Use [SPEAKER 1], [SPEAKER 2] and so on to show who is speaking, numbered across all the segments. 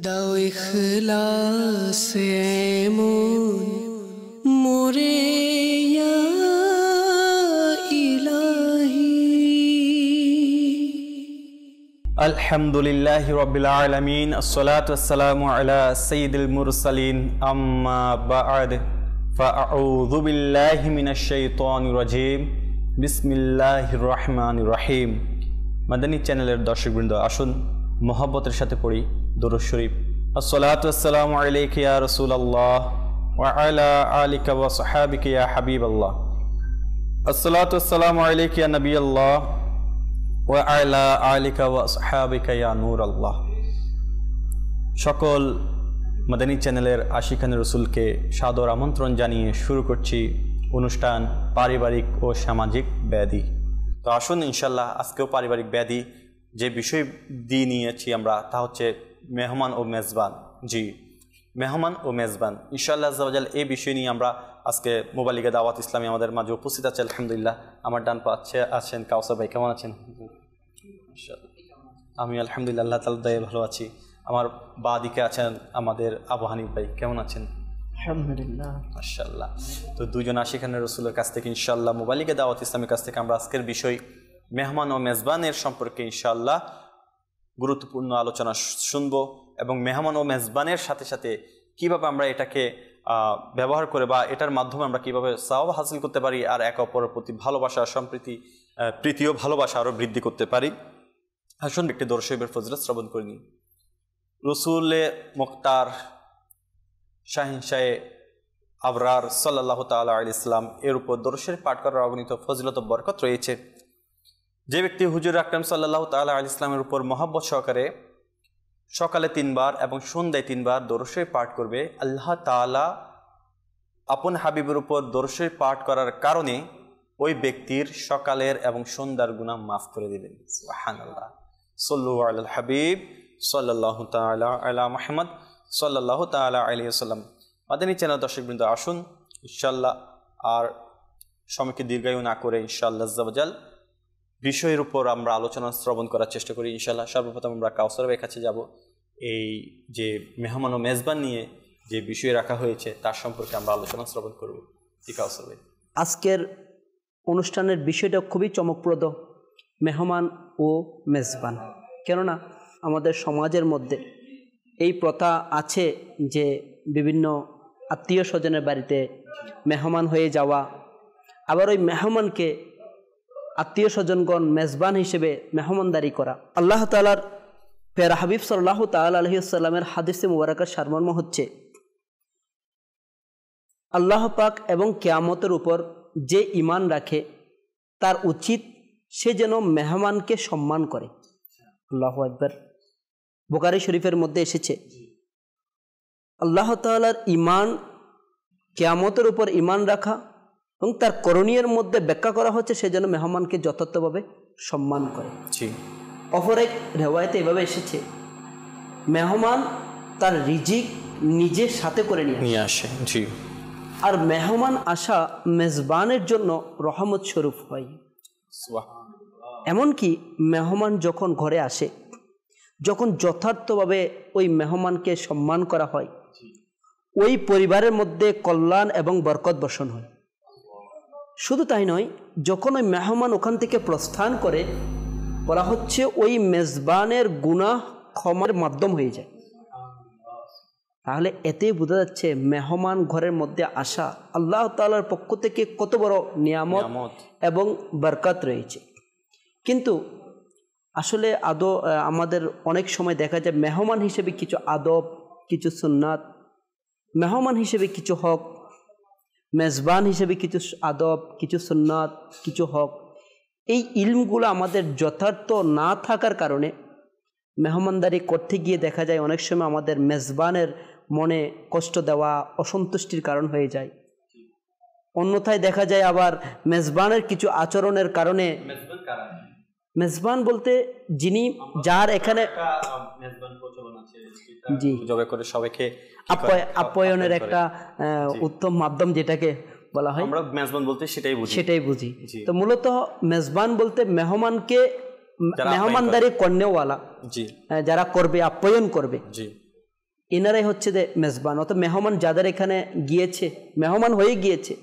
[SPEAKER 1] দাও ইখলাসে এমন মোরে ইয়া ইলাহি।
[SPEAKER 2] আলহামদুলিল্লাহি রাব্বিল আলামিন, আসসালাতু ওয়াসসালামু আলা সাইয়্যিদিল মুরসালিন, আম্মা বা'দ, ফাআউযু বিল্লাহি মিনাশ শাইতানির রাজীম, বিসমিল্লাহির রহমানির রহিম। মাদানী চ্যানেলের দর্শকবৃন্দ, আসুন মহব্বতের সাথে পড়ি দুরূদ শরীফ। আসসালাতু ওয়াসসালামু আলাইকা ইয়া রাসূলুল্লাহ ওয়া আলা আলিকা ওয়া সাহাবিকা ইয়া হাবিবাল্লাহ। আসসালাতু ওয়াসসালামু আলাইকা ইয়া নবিয়াল্লাহ ওয়া আলা আলিকা ওয়া আসহাবিকা ইয়া নূরাল্লাহ। সকল মাদানী চ্যানেলের আশিকানে রসুলকে সাদর আমন্ত্রণ জানিয়ে শুরু করছি অনুষ্ঠান পারিবারিক ও সামাজিক ব্যাধি। তো আসুন ইনশাল্লাহ আজকেও পারিবারিক ব্যাধি যে বিষয় দিয়ে নিয়েছি আমরা, তা হচ্ছে মেহমান ও মেজবান। জি, মেহমান ও মেজবান ইনশাআল্লাহ আজ্জা ওয়া জাল এই বিষয় নিয়ে আমরা আজকে মোবালিগা দাওয়াত ইসলামী আমাদের মাঝে উপস্থিত আছে আলহামদুলিল্লাহ। আমার ডান পাশে আছেন কাউসার ভাই, কেমন আছেন? আমি আলহামদুলিল্লাহ আল্লাহ তাআলার দয়ায় ভালো আছি। আমার বাঁ দিকে আছেন আমাদের আবু হানিফ ভাই, কেমন আছেন?
[SPEAKER 3] আলহামদুলিল্লাহ
[SPEAKER 2] মাশাআল্লাহ। তো দুজন আশিকানে রসুলের কাছ থেকে ইনশাআল্লাহ মোবালিগা দাওয়াত ইসলামের কাছ থেকে আমরা আজকের বিষয় মেহমান ও মেজবানের সম্পর্কে ইনশাআল্লাহ গুরুত্বপূর্ণ আলোচনা শুনবো, এবং মেহমান ও মেজবানের সাথে সাথে কিভাবে আমরা এটাকে ব্যবহার করে বা এটার মাধ্যমে আমরা কিভাবে সওয়াব হাসিল করতে পারি, আর একে অপরের প্রতি ভালোবাসা, সম্প্রীতি, প্রীতি ও ভালোবাসা আরও বৃদ্ধি করতে পারি। আসুন একটি দরুদ শরীফের ফজিলত শ্রবণ করে নিই। রসুলে মুখতার শাহিনশাহে আবরার সাল্লাল্লাহু তাআলা আলাইহি সাল্লাম এর উপর দরুদ শরীফ পাঠ করার অগণিত ফজিলত ও বরকত রয়েছে। যে ব্যক্তি হুজুর আকরাম সাল্লাল্লাহু তাআলা আলাইহি সাল্লামের উপর মহব্বত সহকারে সকালে 3 বার এবং সন্ধ্যায় 3 বার দরুদ শরীফ পাঠ করবে, আল্লাহ তাআলা আপন হাবিবের উপর দরুদ শরীফ পাঠ করার কারণে ওই ব্যক্তির সকালের এবং সন্ধ্যার গুনাহ মাফ করে দিবেন। সুবহানাল্লাহ। সাল্লু আলাল হাবিব সাল্লাল্লাহু তাআলা আলা মুহাম্মদ সাল্লাল্লাহু তাআলা আলাইহি ওয়াসাল্লাম। মাদানী চ্যানেল দর্শকবৃন্দ, আসুন ইনশাআল্লাহ আর সময়কে দীর্ঘায়ু না করে ইনশাআল্লাহ আজ্জা ওয়া জাল বিষয়ের উপর আমরা আলোচনা শ্রবণ করার চেষ্টা করি ইনশাআল্লাহ। সর্বপ্রথম আমরা কাউসার ভাইয়ের কাছে যাব। এই যে মেহমান ও মেজবান নিয়ে যে বিষয় রাখা হয়েছে তার সম্পর্কে আমরা আলোচনা শ্রবণ করব। ঠিক কাউসার ভাই,
[SPEAKER 3] আজকের অনুষ্ঠানের বিষয়টা খুবই চমকপ্রদ, মেহমান ও মেজবান। কেননা আমাদের সমাজের মধ্যে এই প্রথা আছে যে বিভিন্ন আত্মীয় স্বজনের বাড়িতে মেহমান হয়ে যাওয়া, আবার ওই মেহমানকে আত্মীয় স্বজনগণ মেজবান হিসেবে মেহমানদারি করা। আল্লাহ তাআলার প্যারা হাবিব সাল্লাল্লাহু তাআলা আলাইহি ওয়াসাল্লামের হাদিসে মুবারাকার সারমর্ম হচ্ছে, আল্লাহ পাক এবং কিয়ামতের উপর যে ঈমান রাখে তার উচিত সে যেন মেহমানকে সম্মান করে। আল্লাহু আকবার। বুখারী শরীফের মধ্যে এসেছে আল্লাহ তাআলার ঈমান, কিয়ামতের উপর ঈমান রাখা এবং তার করণীয়ের মধ্যে ব্যাখ্যা করা হচ্ছে সে যেন মেহমানকে যথার্থভাবে সম্মান করে। অপর এক রেওয়ায়েতে এভাবে এসেছে, মেহমান তার রিজিক নিজের সাথে করে নিয়ে আসে। আর মেহমান আসা মেজবানের জন্য রহমত স্বরূপ হয়। এমনকি মেহমান যখন ঘরে আসে, যখন যথার্থভাবে ওই মেহমানকে সম্মান করা হয়, ওই পরিবারের মধ্যে কল্যাণ এবং বরকত বর্ষণ হয়। শুধু তাই নয়, যখন ওই মেহমান ওখান থেকে প্রস্থান করে, বলা হচ্ছে ওই মেজবানের গুনাহ ক্ষমার মাধ্যম হয়ে যায়। তাহলে এতেই বোঝা যাচ্ছে মেহমান ঘরের মধ্যে আসা আল্লাহ তাআলার পক্ষ থেকে কত বড় নিয়ামত এবং বরকত রয়েছে। কিন্তু আসলে আমাদের অনেক সময় দেখা যায় মেহমান হিসেবে কিছু আদব, কিছু সুন্নাত, মেহমান হিসেবে কিছু হক, মেজবান হিসেবে কিছু আদব, কিছু সুন্নাত, কিছু হক, এই ইলমগুলো আমাদের যথার্থ না থাকার কারণে মেহমানদারি করতে গিয়ে দেখা যায় অনেক সময় আমাদের মেজবানের মনে কষ্ট দেওয়া, অসন্তুষ্টির কারণ হয়ে যায়। অন্যথায় দেখা যায় আবার মেজবানের কিছু আচরণের কারণে, মেজবান বলতে যিনি যার এখানে জি আপ্যায়নের একটা উত্তম মাধ্যম যেটাকে বলা হয়, আমরা মেজবান বলতে সেটাই বুঝি। তো মূলত মেজবান বলতে মেহমানকে মেহমানদারি করনেওয়ালা, যারা করবে, আপ্যায়ন করবে, এনারাই হচ্ছে যে মেজবান, অর্থাৎ মেহমান যাদের এখানে গিয়েছে, মেহমান হয়ে গিয়েছে,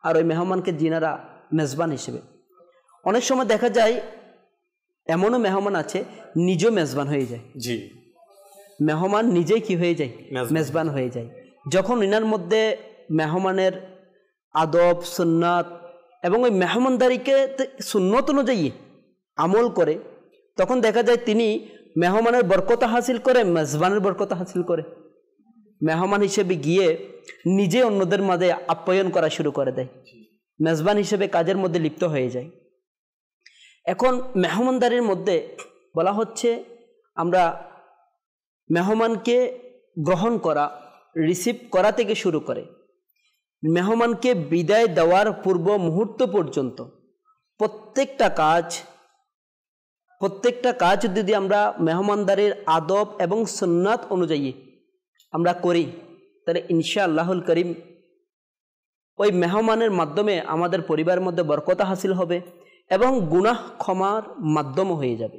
[SPEAKER 3] আর ওই মেহমানকে যিনারা মেজবান হিসেবে। অনেক সময় দেখা যায় এমনও মেহমান আছে নিজেও মেজবান হয়ে যায়।
[SPEAKER 2] জি,
[SPEAKER 3] মেহমান নিজেই কি হয়ে যায়? মেজবান হয়ে যায়। যখন ইনার মধ্যে মেহমানের আদব সুন্নাত এবং ওই মেহমানদারিকে সুন্নত অনুযায়ী আমল করে, তখন দেখা যায় তিনি মেহমানের বরকত হাসিল করে, মেজবানের বরকত হাসিল করে। মেহমান হিসেবে গিয়ে নিজে অন্যদের মাঝে আপ্যায়ন করা শুরু করে দেয়, মেজবান হিসেবে কাজের মধ্যে লিপ্ত হয়ে যায়। এখন মেহমানদারির মধ্যে বলা হচ্ছে আমরা মেহমানকে গ্রহণ করা, রিসিভ করা থেকে শুরু করে মেহমানকে বিদায় দেওয়ার পূর্ব মুহূর্ত পর্যন্ত প্রত্যেকটা কাজ যদি আমরা মেহমানদারির আদব এবং সুন্নাত অনুযায়ী আমরা করি, তাহলে ইনশাআল্লাহুল করিম ওই মেহমানের মাধ্যমে আমাদের পরিবারের মধ্যে বরকত হাসিল হবে এবং গুনাহ ক্ষমার মাধ্যম হয়ে যাবে।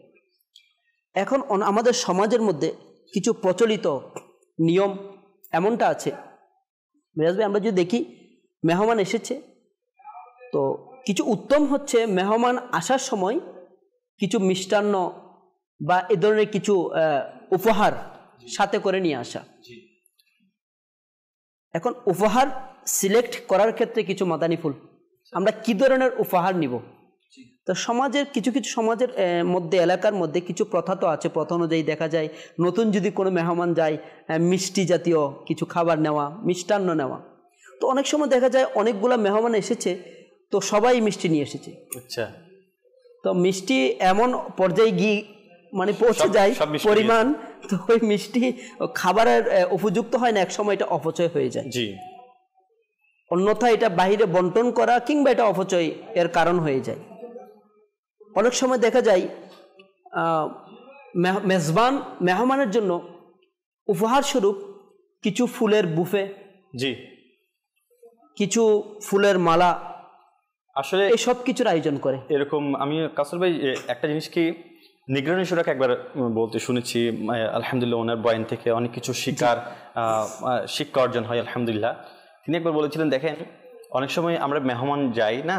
[SPEAKER 3] এখন আমাদের সমাজের মধ্যে কিছু প্রচলিত নিয়ম এমনটা আছে, মিরাজ ভাই, আমরা যদি দেখি মেহমান এসেছে, তো কিছু উত্তম হচ্ছে মেহমান আসার সময় কিছু মিষ্টান্ন বা এ ধরনের কিছু উপহার সাথে করে নিয়ে আসা। এখন উপহার সিলেক্ট করার ক্ষেত্রে কিছু মাদানী ফুল, আমরা কি ধরনের উপহার নিব, তো সমাজের কিছু সমাজের মধ্যে, এলাকার মধ্যে কিছু প্রথা তো আছে। প্রথা অনুযায়ী দেখা যায় নতুন যদি কোনো মেহমান যায়, মিষ্টি জাতীয় কিছু খাবার নেওয়া, মিষ্টান্ন নেওয়া। তো অনেক সময় দেখা যায় অনেকগুলো মেহমান এসেছে, তো সবাই মিষ্টি নিয়ে এসেছে।
[SPEAKER 2] আচ্ছা,
[SPEAKER 3] তো মিষ্টি এমন পর্যায়ে গিয়ে মানে পৌঁছে যায় পরিমাণ, তো ওই মিষ্টি খাবারের উপযুক্ত হয় না, এক সময় এটা অপচয় হয়ে যায়।
[SPEAKER 2] জি,
[SPEAKER 3] অন্যথায় এটা বাইরে বন্টন করা কিংবা এটা অপচয় এর কারণ হয়ে যায়। অনেক সময় দেখা যায় মেহমানের জন্য উপহার স্বরূপ কিছু ফুলের বুফে,
[SPEAKER 2] জি,
[SPEAKER 3] কিছু ফুলের মালা,
[SPEAKER 2] আসলে
[SPEAKER 3] এই সব কিছুর আয়োজন করে।
[SPEAKER 2] এরকম আমি কাসর ভাই একটা জিনিস কি নিগরানি সুরাকে একবার বলতে শুনেছি, আলহামদুলিল্লাহ ওনার বয়ান থেকে অনেক কিছু শিক্ষা অর্জন হয় আলহামদুলিল্লাহ। তিনি একবার বলেছিলেন, দেখেন অনেক সময় আমরা মেহমান যাই না,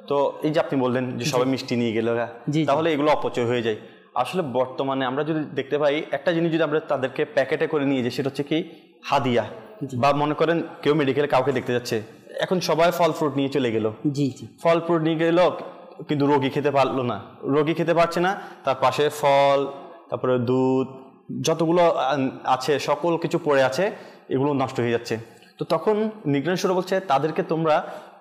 [SPEAKER 2] তো এই যে আপনি বললেন যে সবাই মিষ্টি নিয়ে গেল, তাহলে এগুলো অপচয় হয়ে যায়। আসলে বর্তমানে আমরা যদি দেখতে পাই একটা জিনিস যদি আমরা তাদেরকে প্যাকেটে করে নিয়ে যাই, সেটা হচ্ছে কি হাদিয়া। বা মনে করেন কেউ মেডিকেলে কাউকে দেখতে যাচ্ছে, এখন সবাই ফল ফ্রুট নিয়ে চলে গেল, ফল ফ্রুট নিয়ে গেল, কিন্তু রোগী খেতে পারলো না, রোগী খেতে পারছে না, তার পাশে ফল, তারপরে দুধ, যতগুলো আছে সকল কিছু পড়ে আছে, এগুলো নষ্ট হয়ে যাচ্ছে। তো তখন নিগরানি সূরা বলছে তাদেরকে তোমরা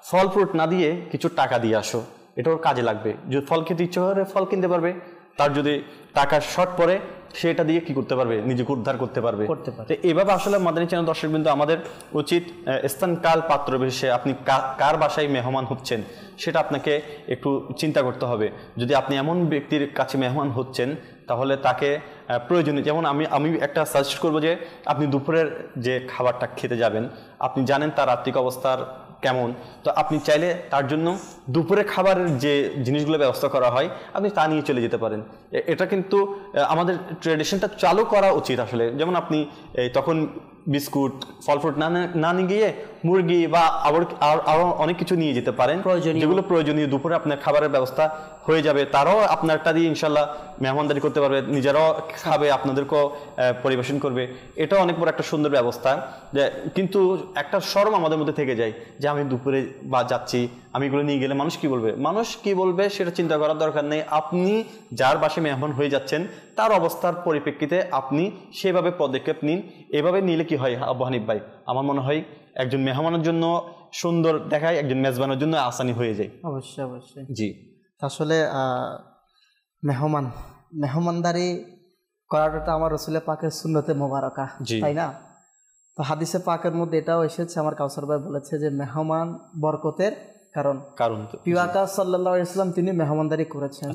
[SPEAKER 2] ফল ফ্রুট না দিয়ে কিছু টাকা দিয়ে আসো, এটা ওর কাজে লাগবে। যদি ফল খেতে ইচ্ছে করে ফল কিনতে পারবে, তার যদি টাকার শর্ট পড়ে সেটা দিয়ে কি করতে পারবে, নিজেকে উদ্ধার করতে পারবে। তো এইভাবে আসলে মাদানী চ্যানেল দর্শকবৃন্দ আমাদের উচিত স্থান কাল পাত্র বিশেষে আপনি কার বাসায় মেহমান হচ্ছেন সেটা আপনাকে একটু চিন্তা করতে হবে। যদি আপনি এমন ব্যক্তির কাছে মেহমান হচ্ছেন তাহলে তাকে প্রয়োজনীয়, যেমন আমি একটা সাজেস্ট করবো যে আপনি দুপুরের যে খাবারটা খেতে যাবেন, আপনি জানেন তার আর্থিক অবস্থার কেমন, তো আপনি চাইলে তার জন্য দুপুরে খাবারের যে জিনিসগুলো ব্যবস্থা করা হয় আপনি তা নিয়ে চলে যেতে পারেন। এটা কিন্তু আমাদের ট্রেডিশনটা চালু করা উচিত আসলে। যেমন আপনি তখন বিস্কুট ফল ফ্রুট না নিয়ে গিয়ে মুরগি বা আরও অনেক কিছু নিয়ে যেতে পারেন, যেগুলো প্রয়োজনীয় দুপুরে আপনার খাবারের ব্যবস্থা হয়ে যাবে। তারাও আপনারটা দিয়ে ইনশাল্লাহ মেহমানদারি করতে পারবে, নিজেরাও খাবে, আপনাদেরকেও পরিবেশন করবে। এটাও অনেক বড় একটা সুন্দর ব্যবস্থা। যে কিন্তু একটা শরম আমাদের মধ্যে থেকে যায় যে আমি দুপুরে বা যাচ্ছি, আমি এগুলো নিয়ে গেলে মানুষ কি বলবে সেটা চিন্তা করার দরকার নেই। আপনি যার বাসায় মেহমান হয়ে যাচ্ছেন তার অবস্থার পরিপ্রেক্ষিতে আপনি সেভাবে পদক্ষেপ নিন। এভাবে নিলে কি হয় আবু হানিফ ভাই, আমার মনে হয় একজন মেহমানের জন্য সুন্দর দেখায়, একজন মেজবানের জন্য আসানি হয়ে যায়।
[SPEAKER 4] অবশ্যই
[SPEAKER 2] জি,
[SPEAKER 4] আসলে মেহমানদারি করাটা আমার রসুলের পাকের সুন্নতে মোবারকা, তাই না? তো হাদিসে পাকের মধ্যে এটাও এসেছে, আমার কাউসার ভাই বলেছে যে মেহমান বরকতের কারণ প্রিয় আকাশ সাল্লাল্লাহু আলাইহি ওয়াসাল্লাম তিনি মেহমানদারি করেছেন।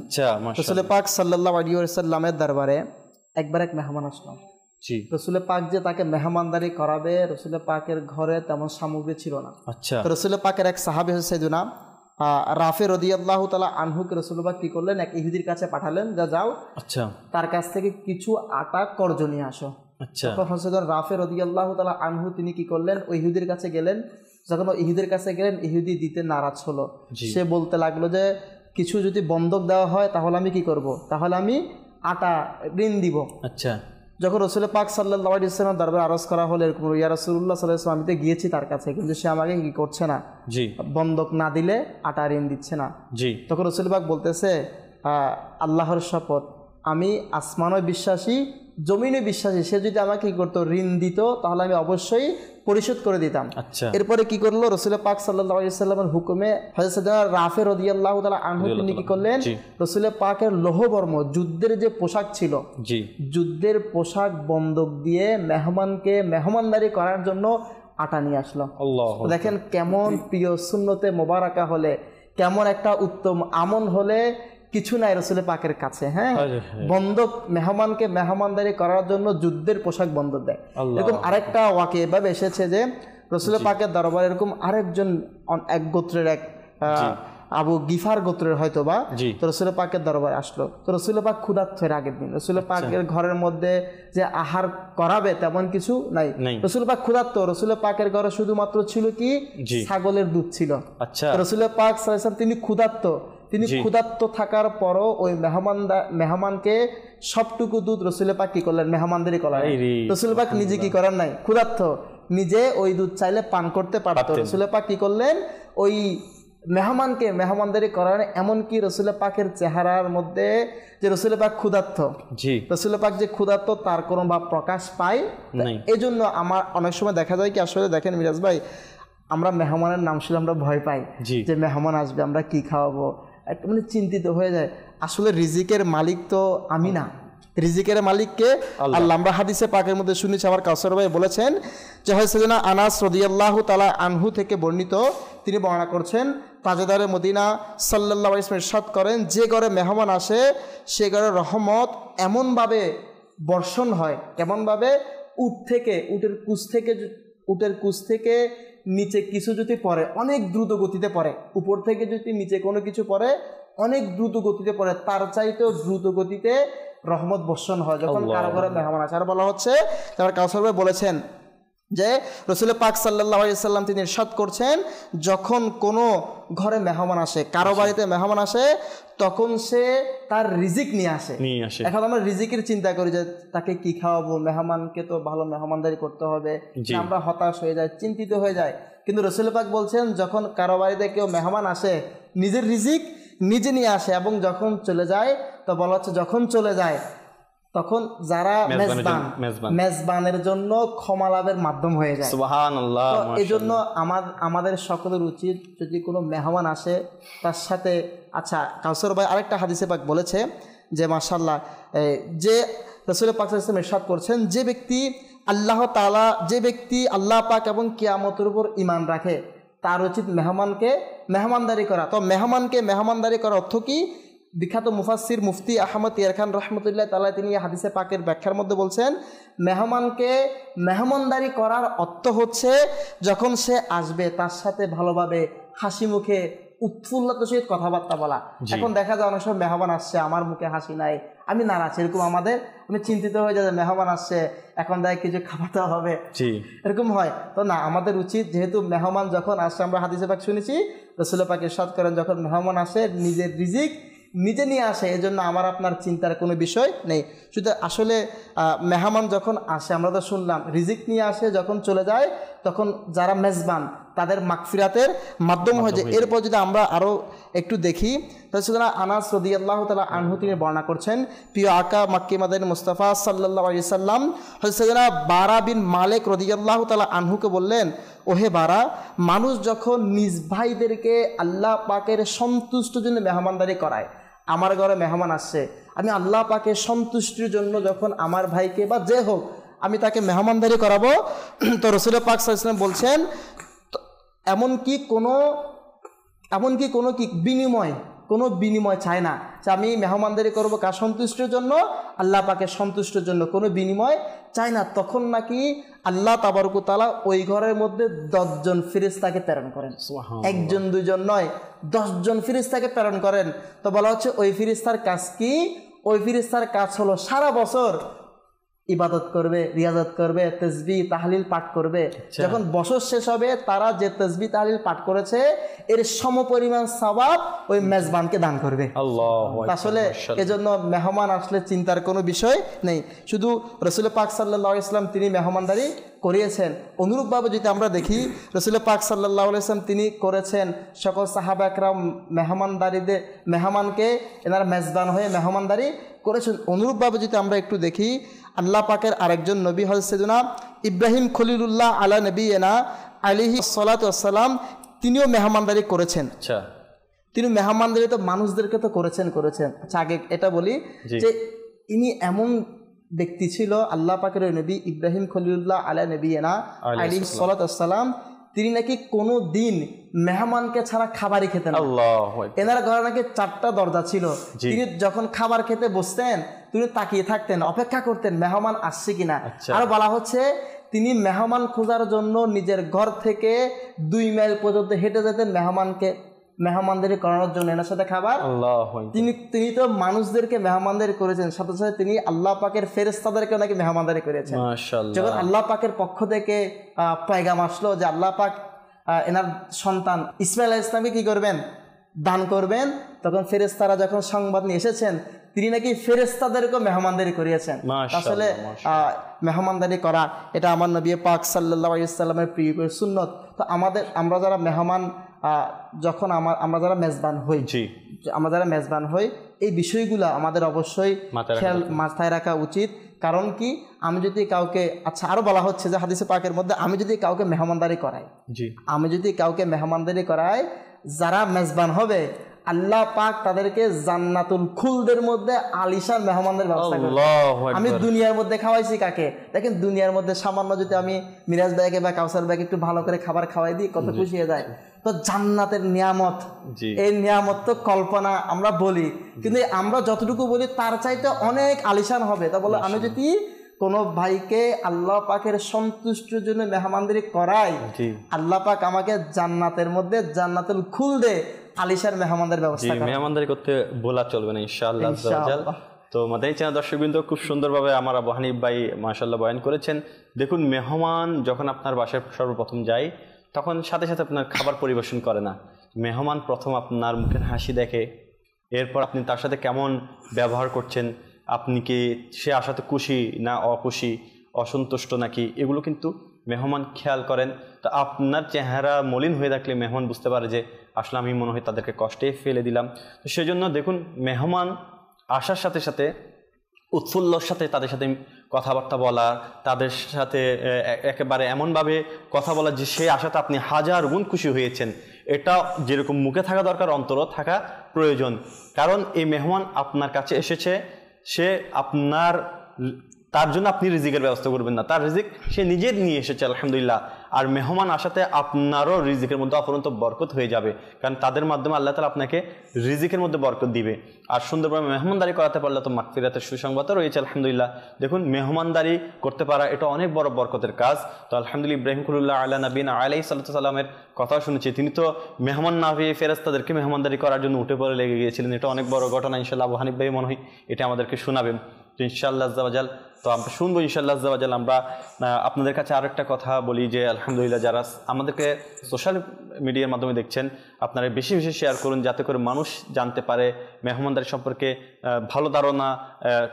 [SPEAKER 4] রসুলের পাক সাল্লাল্লাহু আলাইহি ওয়াসাল্লামের দরবারে একবার এক মেহমান আসলো। রসুলের পাক যে তাকে মেহমানদারি করাবে, রসুলের পাকের ঘরে তেমন সামগ্রী ছিল না। তো রসুলের পাকের এক সাহাবী সাইয়্যিদুনা রাফি রাদিয়াল্লাহু তাআলা আনহুকে রাসূলুল্লাহ কি করলেন, এক ইহুদির কাছে পাঠালেন, যাও তার কাছ থেকে কিছু আটা কর্জ নিয়ে আসো।
[SPEAKER 2] আচ্ছা,
[SPEAKER 4] তখন হযরত রাফে রাদিয়াল্লাহু তাআলা আনহু তিনি কি করলেন, ওই ইহুদির কাছে গেলেন। যখন ওই ইহুদির কাছে গেলেন, ইহুদি দিতে নারাজ হলো। সে বলতে লাগলো যে কিছু যদি বন্ধক দেওয়া হয় তাহলে আমি কি করব, তাহলে আমি আটা ঋণ দিব।
[SPEAKER 2] আচ্ছা,
[SPEAKER 4] যখন রসুল পাক সাল্লাল্লাহু আলাইহি ওয়াসাল্লাম দরবারে আরজ করা হলো এরকম, ইয়া রাসূলুল্লাহ সাল্লাল্লাহু আলাইহি ওয়াসাল্লাম, আমি তো গিয়েছি তার কাছে, কিন্তু সে আমাকে কি করছে না,
[SPEAKER 2] জি,
[SPEAKER 4] বন্ধক না দিলে আটা ঋণ দিচ্ছে না।
[SPEAKER 2] জি,
[SPEAKER 4] তখন রসুল পাক বলতেছে, আল্লাহর শপথ, আমি আসমানও বিশ্বাসী, জমিনে বিশ্বাসী, সে যদি আমাকে কি করতো, ঋণ দিত, তাহলে আমি অবশ্যই পরিশোধ করে দিতাম।
[SPEAKER 2] আচ্ছা,
[SPEAKER 4] এরপরে কি করলো, রসুল পাক সাল্লাল্লাহু আলাইহি ওয়াসাল্লামের হুকুমে হযরত সাইয়েদনা রাফে রাদিয়াল্লাহু তাআলা আনহু তিনি কি করলেন, রসুল পাকের লৌহবর্ম যুদ্ধের যে পোশাক ছিল,
[SPEAKER 2] জি,
[SPEAKER 4] যুদ্ধের পোশাক বন্ধক দিয়ে মেহমানকে মেহমানদারি করার জন্য আটা নিয়ে আসলো। দেখেন কেমন প্রিয় সুন্নতে মোবারকা হলে, কেমন একটা উত্তম আমল হলে কিছু নাই রসুল পাকের কাছে। হ্যাঁ, বন্ধক মেহমানকে মেহমানদারি করার জন্য যুদ্ধের পোশাক বন্ধক দেয়। এরকম আরেকটা ওয়াকে এভাবে এসেছে যে রসুল পাকের দরবারে এরকম আরেকজন এক গোত্রের এক আবু গিফার গোত্রের হয়তো বা, তো রসুল পাকের দরবারে আসলো। তো রসুল পাক ক্ষুধার্ত এর আগের দিন, রসুল পাকের ঘরের মধ্যে যে আহার করাবে তেমন কিছু নাই। রসুল পাক ক্ষুধার্ত, রসুল পাকের ঘরে শুধুমাত্র ছিল কি, ছাগলের দুধ ছিল। রসুল পাক সাল্লাল্লাহু আলাইহি ওয়াসাল্লাম তিনি ক্ষুধার্ত, তিনি ক্ষুধার্ত থাকার পরও ওই মেহমানকে সবটুকু দুধ রসুল পাক কি করলেন, মেহমানদারি করলেন। রসুল পাক নিজে কি করার নাই, ক্ষুধার্ত, নিজে ওই দুধ চাইলে পান করতে পারত। রসুল পাক কি করলেন, ওই মেহমানকে মেহমানদারি করার, এমনকি রসুল পাকের চেহারার মধ্যে যে রসুল পাক ক্ষুধার্ত, রসুল পাক যে ক্ষুধার্ত তার কোনো ভাব প্রকাশ পায়। এই জন্য আমার অনেক সময় দেখা যায় কি, আসলে দেখেন মিরাজ ভাই, আমরা মেহমানের নাম শুনে আমরা ভয় পাই যে মেহমান আসবে আমরা কি খাওয়াবো, একটা মানে চিন্তিত হয়ে যায়। আসলে রিজিকের মালিক তো আমি না, রিজিকের মালিককে আল্লাহ। আমরা হাদিসে পাকের মধ্যে শুনেছি, আমার কাউসার ভাই বলেছেন যে সাইয়েদনা আনাস রাদিয়াল্লাহু তাআলা আনহু থেকে বর্ণিত, তিনি বর্ণনা করছেন, তাজেদারে মদিনা সাল্লাল্লাহু আলাইহি ওয়াসাল্লাম ইরশাদ করেন, যে ঘরে মেহমান আসে সে ঘরে রহমত এমনভাবে বর্ষণ হয়, কেমনভাবে, উটের কুচ থেকে নিচে কিছু যদি পড়ে অনেক দ্রুত গতিতে পড়ে, উপর থেকে যদি নিচে কোনো কিছু পড়ে অনেক দ্রুত গতিতে পড়ে, তার চাইতেও দ্রুত গতিতে রহমত বর্ষণ হয় যখন কারো ঘরে মেহমান আসে। আর বলা হচ্ছে, আমার কাউসার ভাই বলেছেন যে রসুল পাক সাল্লাল্লাহু আলাইহি ওয়াসাল্লাম তিনি ইরশাদ করছেন, যখন কোনো ঘরে মেহমান আসে, কারো বাড়িতে মেহমান আসে, তখন সে তার রিজিক নিয়ে আসে। এখন আমরা রিজিকের চিন্তা করি যে তাকে কি খাওয়াবো, মেহমানকে তো ভালো মেহমানদারি করতে হবে, আমরা হতাশ হয়ে যাই, চিন্তিত হয়ে যায়। কিন্তু রসুল পাক বলছেন, যখন কারো বাড়িতে কেউ মেহমান আসে নিজের রিজিক নিজে নিয়ে আসে, এবং যখন চলে যায়, তো বলা হচ্ছে যখন চলে যায় তখন যারা মেজবানের জন্য ক্ষমা লাভের মাধ্যম হয়ে যায়। সুবহানাল্লাহ। এই জন্য আমাদের সকলের উচিত, যদি কোনো মেহমান আসে তার সাথে, আচ্ছা কাউসার ভাই আরেকটা হাদিসে পাক বলেছে যে মাশাআল্লাহ, যে রাসূল পাক সাল্লাল্লাহু আলাইহি ওয়াসাল্লাম ইরশাদ করছেন, যে ব্যক্তি আল্লাহ পাক এবং কিয়ামতের উপর ঈমান রাখে তার উচিত মেহমানকে মেহমানদারি করা। তো মেহমানকে মেহমানদারি করার অর্থ কি? বিখ্যাত মুফাসসির মুফতি আহমদ ইয়ার খান রহমতুল্লাহ তাআলা তিনি হাদিসে পাকের ব্যাখ্যার মধ্যে বলছেন, মেহমানকে মেহমানদারি করার অর্থ হচ্ছে যখন সে আসবে তার সাথে ভালোভাবে হাসি মুখে উৎফুল্লতার সহিত কথাবার্তা বলা। এখন দেখা যায় অনেক সময় মেহমান আসছে, আমার মুখে হাসি নাই, আমি নারাজ, এরকম আমি চিন্তিত হয়ে যায়, মেহমান আসছে এখন দেয় কিছু খাওয়াতে হবে, এরকম হয়। তো না, আমাদের উচিত, যেহেতু মেহমান যখন আসছে, আমরা হাদিসে পাক শুনেছি রাসূল পাক ইরশাদ করেন, যখন মেহমান আসে নিজের রিজিক নিজে নিয়ে আসে, এজন্য আমার আপনার চিন্তার কোনো বিষয় নেই। শুধু আসলে মেহমান যখন আসে, আমরা তো শুনলাম রিজিক নিয়ে আসে, যখন চলে যায় তখন যারা মেজবান তাদের মাগফিরাতের মাধ্যম হয়ে যায়। এরপর যদি আমরা আরও একটু দেখি, তাহলে আনাস রাদিয়াল্লাহু তাআলা আনহু তিনি বর্ণনা করছেন, প্রিয় আকা মক্কি মাদানী মুস্তাফা সাল্লাল্লাহু আলাইহি সাল্লাম হযরত বারা বিন মালিক রাদিয়াল্লাহু তাআলা আনহুকে বললেন, ওহে বারা, মানুষ যখন নিজ ভাইদেরকে আল্লাহ পাকের সন্তুষ্টির জন্য মেহমানদারি করায়, আমার ঘরে মেহমান আসছে, আমি আল্লাহ পাকের সন্তুষ্টির জন্য যখন আমার ভাইকে বা যে হোক আমি তাকে মেহমানদারি করাবো, তো রাসূল পাক সাল্লাল্লাহু আলাইহি ওয়াসাল্লাম বলছেন, এমনকি কোনো বিনিময় চায় না যে আমি মেহমানদারি করবো কার সন্তুষ্টির জন্য, আল্লাহ পাকের সন্তুষ্টির জন্য, কোনো বিনিময় চায় না। তখন নাকি আল্লাহ তাবারক ওয়া তাআলা ওই ঘরের মধ্যে 10 জন ফেরেশতাকে প্রেরণ করেন, 1 জন 2 জন নয়, 10 জন ফেরেশতাকে প্রেরণ করেন। তো বলা হচ্ছে ওই ফেরেশতার কাজ কি? ওই ফেরেশতার কাজ হলো সারা বছর ইবাদত করবে, রিয়াজত করবে, তাসবিহ তাহলিল পাঠ করবে। যখন বছর শেষ হবে তারা যে তাসবিহ তাহলিল পাঠ করেছে এর সমপরিমাণ সওয়াব ওই মেজবানকে দান করবে। আসলে এজন্য মেহমান আসলে চিন্তার কোনো বিষয় নেই। শুধু রাসূল পাক সাল্লাল্লাহু আলাইহি ওয়াসাল্লাম তিনি মেহমানদারি করিয়েছেন, অনুরূপভাবে যদি আমরা দেখি রাসূল পাক সাল্লাল্লাহু আলাইহি ওয়াসাল্লাম তিনি করেছেন সকল সাহাবা একরাম মেহমানকে এনারা মেজবান হয়ে মেহমানদারি করেছেন। অনুরূপভাবে যদি আমরা একটু দেখি আল্লাহ পাকের আরেকজন নবী হযরত সাইয়েদুনা ইব্রাহিম খলিলুল্লাহ আলা নবিয়িনা আলাইহিস সালাতু ওয়াস সালাম তিনিও মেহমানদারি করেছেন।
[SPEAKER 2] আচ্ছা,
[SPEAKER 4] তিনি মেহমানদারি তো মানুষদেরকে তো করেছেন। আচ্ছা, আগে এটা বলি যে ইনি এমন ব্যক্তি ছিল আল্লাহ পাকের নবী ইব্রাহিম খলিলুল্লাহ আলা নবিয়িনা আলাইহিস সালাতু ওয়াস সালাম, তিনি নাকি কোনো দিন মেহমানকে ছাড়া খাবারই খেতেন না। এনার ঘরে নাকি 4টা দরজা ছিল। তিনি যখন খাবার খেতে বসতেন তিনি তাকিয়ে থাকতেন, অপেক্ষা করতেন মেহমান আসছে কিনা। আর বলা হচ্ছে তিনি মেহমান খোঁজার জন্য নিজের ঘর থেকে 2 মাইল পর্যন্ত হেঁটে যেতেন মেহমানদারি করানোর জন্য, এনার সাথে খাবার। তিনি তো মানুষদেরকে মেহমানদারি করেছেন, সাথে সাথে তিনি আল্লাহ পাকের ফেরেশতাদেরকে নাকি মেহমানদারি করেছেন। যখন আল্লাহ পাকের পক্ষ থেকে পয়গাম আসলো যে আল্লাহ পাক এনার সন্তান ইসমাঈল আলাইহিস সালামকে কি করবেন, দান করবেন, তখন ফেরেশতারা যখন সংবাদ নিয়ে এসেছেন তিনি নাকি ফেরেশতাদেরকেও মেহমানদারি করিয়েছেন। আসলে মেহমানদারি করা এটা আমার নবী পাক সাল্লাল্লাহু আলাইহি ওয়াসাল্লামের প্রিয় সুন্নত। তো আমরা যারা মেহমান যখন আমরা যারা মেজবান হই এই বিষয়গুলো আমাদের অবশ্যই মাথায় রাখা উচিত। কারণ কি, আমি যদি কাউকে, আচ্ছা আরো বলা হচ্ছে যে হাদিসে পাকের মধ্যে আমি যদি কাউকে মেহমানদারি করাই যারা মেজবান হবে আল্লাহ পাক তাদেরকে জান্নাতুল খুলদের মধ্যে আলিশান মেহমানদের ব্যবস্থা করবে। আমি দুনিয়ার মধ্যে খাওয়াইছি কাকে, দেখেন দুনিয়ার মধ্যে সামান্য যদি আমি মিরাজ ভাইকে বা কাউসার ভাইকে একটু ভালো করে খাবার খাওয়াই দিই কত খুশি হয়ে যায়। তো জান্নাতের নিয়ামত, এই নিয়ামত তো কল্পনা আমরা বলি, কিন্তু আমরা যতটুকু বলি তার চাইতে অনেক আলিশান হবে। তা বলে আমি যদি কোনো ভাইকে আল্লাহ পাকের সন্তুষ্টির জন্য মেহমানদারি করাই, আল্লাহ পাক আমাকে জান্নাতের মধ্যে জান্নাতুল খুলদে আলিশান মেহমানদারি ব্যবস্থা করে।
[SPEAKER 2] মেহমানদারি করতে বলা চলবে না ইনশাআল্লাহ। তো মাদানী চ্যানেল দর্শকবৃন্দ খুব সুন্দরভাবে আমার আবু হানিফ ভাই মাশাআল্লাহ বয়ান করেছেন। দেখুন, মেহমান যখন আপনার বাসায় সর্বপ্রথম যায় তখন সাথে সাথে আপনার খাবার পরিবেশন করে না। মেহমান প্রথম আপনার মুখের হাসি দেখে, এরপর আপনি তার সাথে কেমন ব্যবহার করছেন, আপনি কি সে আসাতে খুশি না অখুশি, অসন্তুষ্ট নাকি, এগুলো কিন্তু মেহমান খেয়াল করেন। তো আপনার চেহারা মলিন হয়ে থাকলে মেহমান বুঝতে পারে যে আসলে আমি মনে হয় তাদেরকে কষ্টে ফেলে দিলাম। তো সেজন্য দেখুন, মেহমান আসার সাথে সাথে উৎফুল্লর সাথে তাদের সাথে কথাবার্তা বলা, তাদের সাথে একেবারে এমনভাবে কথা বলা যে সে আসাতে আপনি 1000 গুণ খুশি হয়েছেন। এটা যেরকম মুখে থাকা দরকার অন্তরও থাকা প্রয়োজন। কারণ এই মেহমান আপনার কাছে এসেছে, সে তার জন্য আপনি রিজিকের ব্যবস্থা করবেন না, তার রিজিক সে নিজের নিয়ে এসেছে আলহামদুলিল্লাহ। আর মেহমান আসাতে আপনারও রিজিকের মধ্যে অপরন্ত বরকত হয়ে যাবে, কারণ তাদের মাধ্যমে আল্লাহ তাআলা আপনাকে রিজিকের মধ্যে বরকত দিবে। আর সুন্দরভাবে মেহমানদারি করাতে পারলে তো মাগফিরাতের সুসংবাদও রয়েছে আলহামদুলিল্লাহ। দেখুন, মেহমানদারি করতে পারা এটা অনেক বড় বরকতের কাজ। তো আলহামদুলিল্লাহ ইব্রাহিম খলিলুল্লাহ আলা নবিয়িনা আলাইহিস সালাতু সালামের কথা শুনেছি, তিনি তো মেহমান না পেয়ে ফেরেশতাদেরকে মেহমানদারি করার জন্য উঠে পড়ে লেগে গিয়েছিলেন। এটা অনেক বড় ঘটনা। ইনশাআল্লাহ আবু হানিফ ভাই মনে হয় এটা আমাদেরকে শোনাবেন। তো ইনশাআল্লাহ আজ্জা ওয়া জাল তো আমরা শুনবো ইনশাআল্লাহ আজ্জা ওয়া জাল। আমরা আপনাদের কাছে আরো একটা কথা বলি যে আলহামদুলিল্লাহ যারা আমাদেরকে সোশ্যাল মিডিয়ার মাধ্যমে দেখছেন, আপনারা বেশি বেশি শেয়ার করুন যাতে করে মানুষ জানতে পারে মেহমানদারি সম্পর্কে ভালো ধারণা,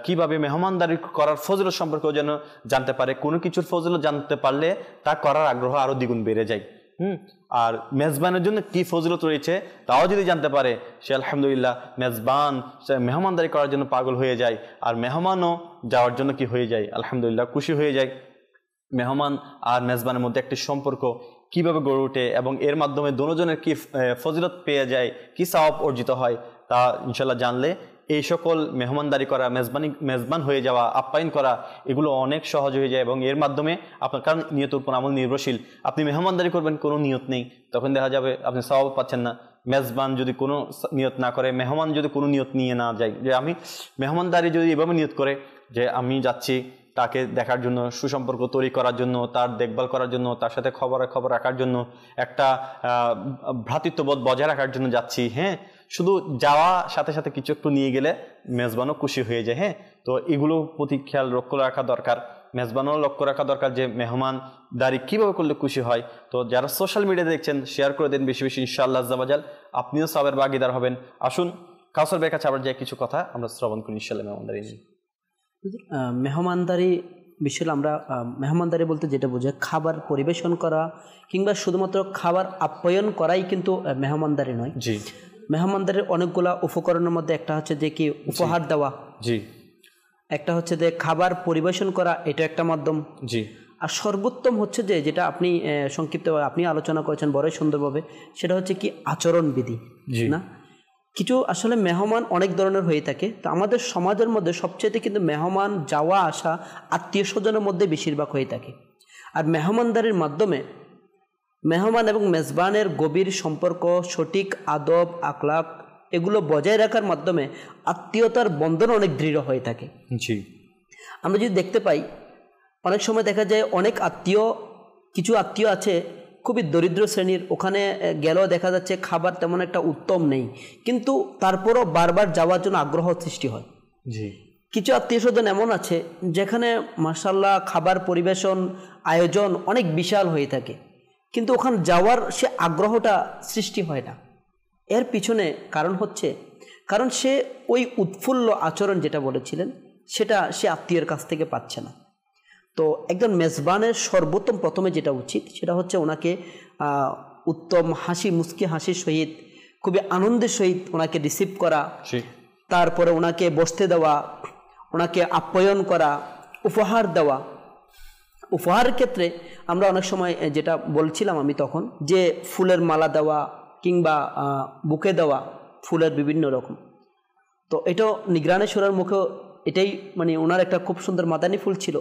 [SPEAKER 2] কিভাবে মেহমানদারি করার ফজিলত সম্পর্কেও যেন জানতে পারে। কোনো কিছুর ফজিলত জানতে পারলে তা করার আগ্রহ আরও দ্বিগুণ বেড়ে যায়। আর মেজবানের জন্য কি ফজিলত রয়েছে তাও যদি জানতে পারে সে আলহামদুলিল্লাহ মেজবান মেহমানদারি করার জন্য পাগল হয়ে যায়, আর মেহমানও যাওয়ার জন্য কি হয়ে যায় আলহামদুলিল্লাহ খুশি হয়ে যায়। মেহমান আর মেজবানের মধ্যে একটি সম্পর্ক কিভাবে গড়ে ওঠে এবং এর মাধ্যমে দুজনের কি ফজিলত পেয়ে যায়, কি সওয়াব অর্জিত হয়, তা ইনশাল্লাহ জানলে এই সকল মেহমানদারি করা, মেজবান হয়ে যাওয়া, আপ্যায়ন করা এগুলো অনেক সহজ হয়ে যায়। এবং এর মাধ্যমে আপনার, কারণ নিয়তের উপর আমল নির্ভরশীল, আপনি মেহমানদারি করবেন কোনো নিয়ত নেই, তখন দেখা যাবে আপনি সওয়াব পাচ্ছেন না। মেজবান যদি কোনো নিয়ত না করে, মেহমান যদি কোনো নিয়ত নিয়ে না যায়, যে আমি মেহমানদারি যদি এভাবে নিয়ত করে যে আমি যাচ্ছি তাকে দেখার জন্য, সুসম্পর্ক তৈরি করার জন্য, তার দেখভাল করার জন্য, তার সাথে খবর রাখার জন্য, একটা ভ্রাতৃত্ববোধ বজায় রাখার জন্য যাচ্ছি, হ্যাঁ, শুধু যাওয়া সাথে সাথে কিছু একটু নিয়ে গেলে মেজবানও খুশি হয়ে যায়। হ্যাঁ, তো এগুলো প্রতি খেয়াল লক্ষ্য রাখা দরকার, মেজবানও লক্ষ্য রাখা দরকার যে মেহমানদারি কিভাবে করলে খুশি হয়। তো যারা সোশ্যাল মিডিয়াতে দেখছেন শেয়ার করে দেন বেশি বেশি, ইনশাআল্লাহ আজ্জাওয়াজাল আপনিও সওয়াবের ভাগীদার হবেন। আসুন কাউসার ভাইয়ের কাছে আবার যে কিছু কথা আমরা শ্রবণ করি ইনশাআল্লাহ মেহমানদারি নিয়ে।
[SPEAKER 3] মেহমানদারি বিষয়ে আমরা মেহমানদারি বলতে যেটা বোঝায় খাবার পরিবেশন করা কিংবা শুধুমাত্র খাবার আপ্যায়ন করাই কিন্তু মেহমানদারি নয়।
[SPEAKER 2] জি,
[SPEAKER 3] মেহমানদারির অনেকগুলা উপকরণের মধ্যে একটা হচ্ছে যে কি উপহার দেওয়া,
[SPEAKER 2] জি,
[SPEAKER 3] একটা হচ্ছে যে খাবার পরিবেশন করা, এটা একটা মাধ্যম।
[SPEAKER 2] জি,
[SPEAKER 3] আর সর্বোত্তম হচ্ছে যে যেটা আপনি সংক্ষিপ্তভাবে আপনি আলোচনা করেছেন বড়ই সুন্দরভাবে, সেটা হচ্ছে কি আচরণবিধি না। কিছু আসলে মেহমান অনেক ধরনের হয়ে থাকে, তো আমাদের সমাজের মধ্যে সবচেয়ে কিন্তু মেহমান যাওয়া আসা আত্মীয় স্বজনের মধ্যে বেশিরভাগ হয়ে থাকে। আর মেহমানদারির মাধ্যমে মেহমান এবং মেজবানের গভীর সম্পর্ক, সঠিক আদব আখলাক এগুলো বজায় রাখার মাধ্যমে আত্মীয়তার বন্ধন অনেক দৃঢ় হয়ে থাকে।
[SPEAKER 2] জি,
[SPEAKER 3] আমরা যদি দেখতে পাই অনেক সময় দেখা যায় অনেক কিছু আত্মীয় আছে খুবই দরিদ্র শ্রেণীর, ওখানে গেলেও দেখা যাচ্ছে খাবার তেমন একটা উত্তম নেই, কিন্তু তারপরও বারবার যাওয়ার জন্য আগ্রহ সৃষ্টি হয়।
[SPEAKER 2] জি,
[SPEAKER 3] কিছু আত্মীয় স্বজন এমন আছে যেখানে মাশাআল্লাহ খাবার পরিবেশন আয়োজন অনেক বিশাল হয়ে থাকে, কিন্তু ওখানে যাওয়ার সে আগ্রহটা সৃষ্টি হয় না। এর পিছনে কারণ হচ্ছে কারণ সে ওই উৎফুল্ল আচরণ যেটা বলেছিলেন সেটা সে আত্মীয়ের কাছ থেকে পাচ্ছে না। তো একজন মেজবানের সর্বোত্তম প্রথমে যেটা উচিত সেটা হচ্ছে ওনাকে উত্তম মুস্কি হাসির সহিত খুবই আনন্দের সহিত ওনাকে রিসিভ করা, তারপরে ওনাকে বসতে দেওয়া, ওনাকে আপ্যায়ন করা, উপহার দেওয়া। উপহারের ক্ষেত্রে আমরা অনেক সময় যেটা বলছিলাম আমি তখন, যে ফুলের মালা দেওয়া কিংবা বুকে দেওয়া ফুলের বিভিন্ন রকম। তো এটাও নিগরানেশ্বরের মুখেও এটাই মানে ওনার একটা খুব সুন্দর মাদানী ফুল ছিল,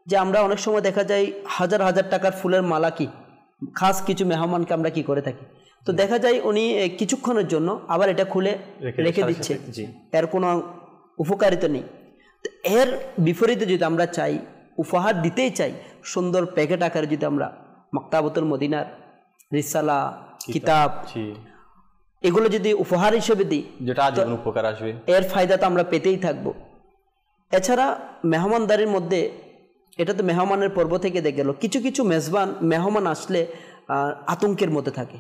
[SPEAKER 3] যে আমরা অনেক সময় দেখা যায় হাজার হাজার টাকার ফুলের মালা কি খাস কিছু মেহমানকে আমরা কি করে থাকি, তো দেখা যায় উনি কিছুক্ষণের জন্য আবার এটা খুলে রেখে দিচ্ছে, এর কোনো উপকারিতা নেই। তো এর বিপরীতে যদি আমরা চাই উপহার দিতেই চাই সুন্দর প্যাকেট আকারে, যদি আমরা মাকতাবতুল মদিনার রিসালা কিতাব এগুলো যদি উপহার হিসেবে দিই,
[SPEAKER 2] যেটা আজীবন উপকার আসবে,
[SPEAKER 3] এর ফায়দা তো আমরা পেতেই থাকবো। এছাড়া মেহমানদারির মধ্যে এটা তো মেহমানের পর্ব থেকে দেখে গেল, কিছু কিছু মেহমান আসলে আতঙ্কের মধ্যে থাকে,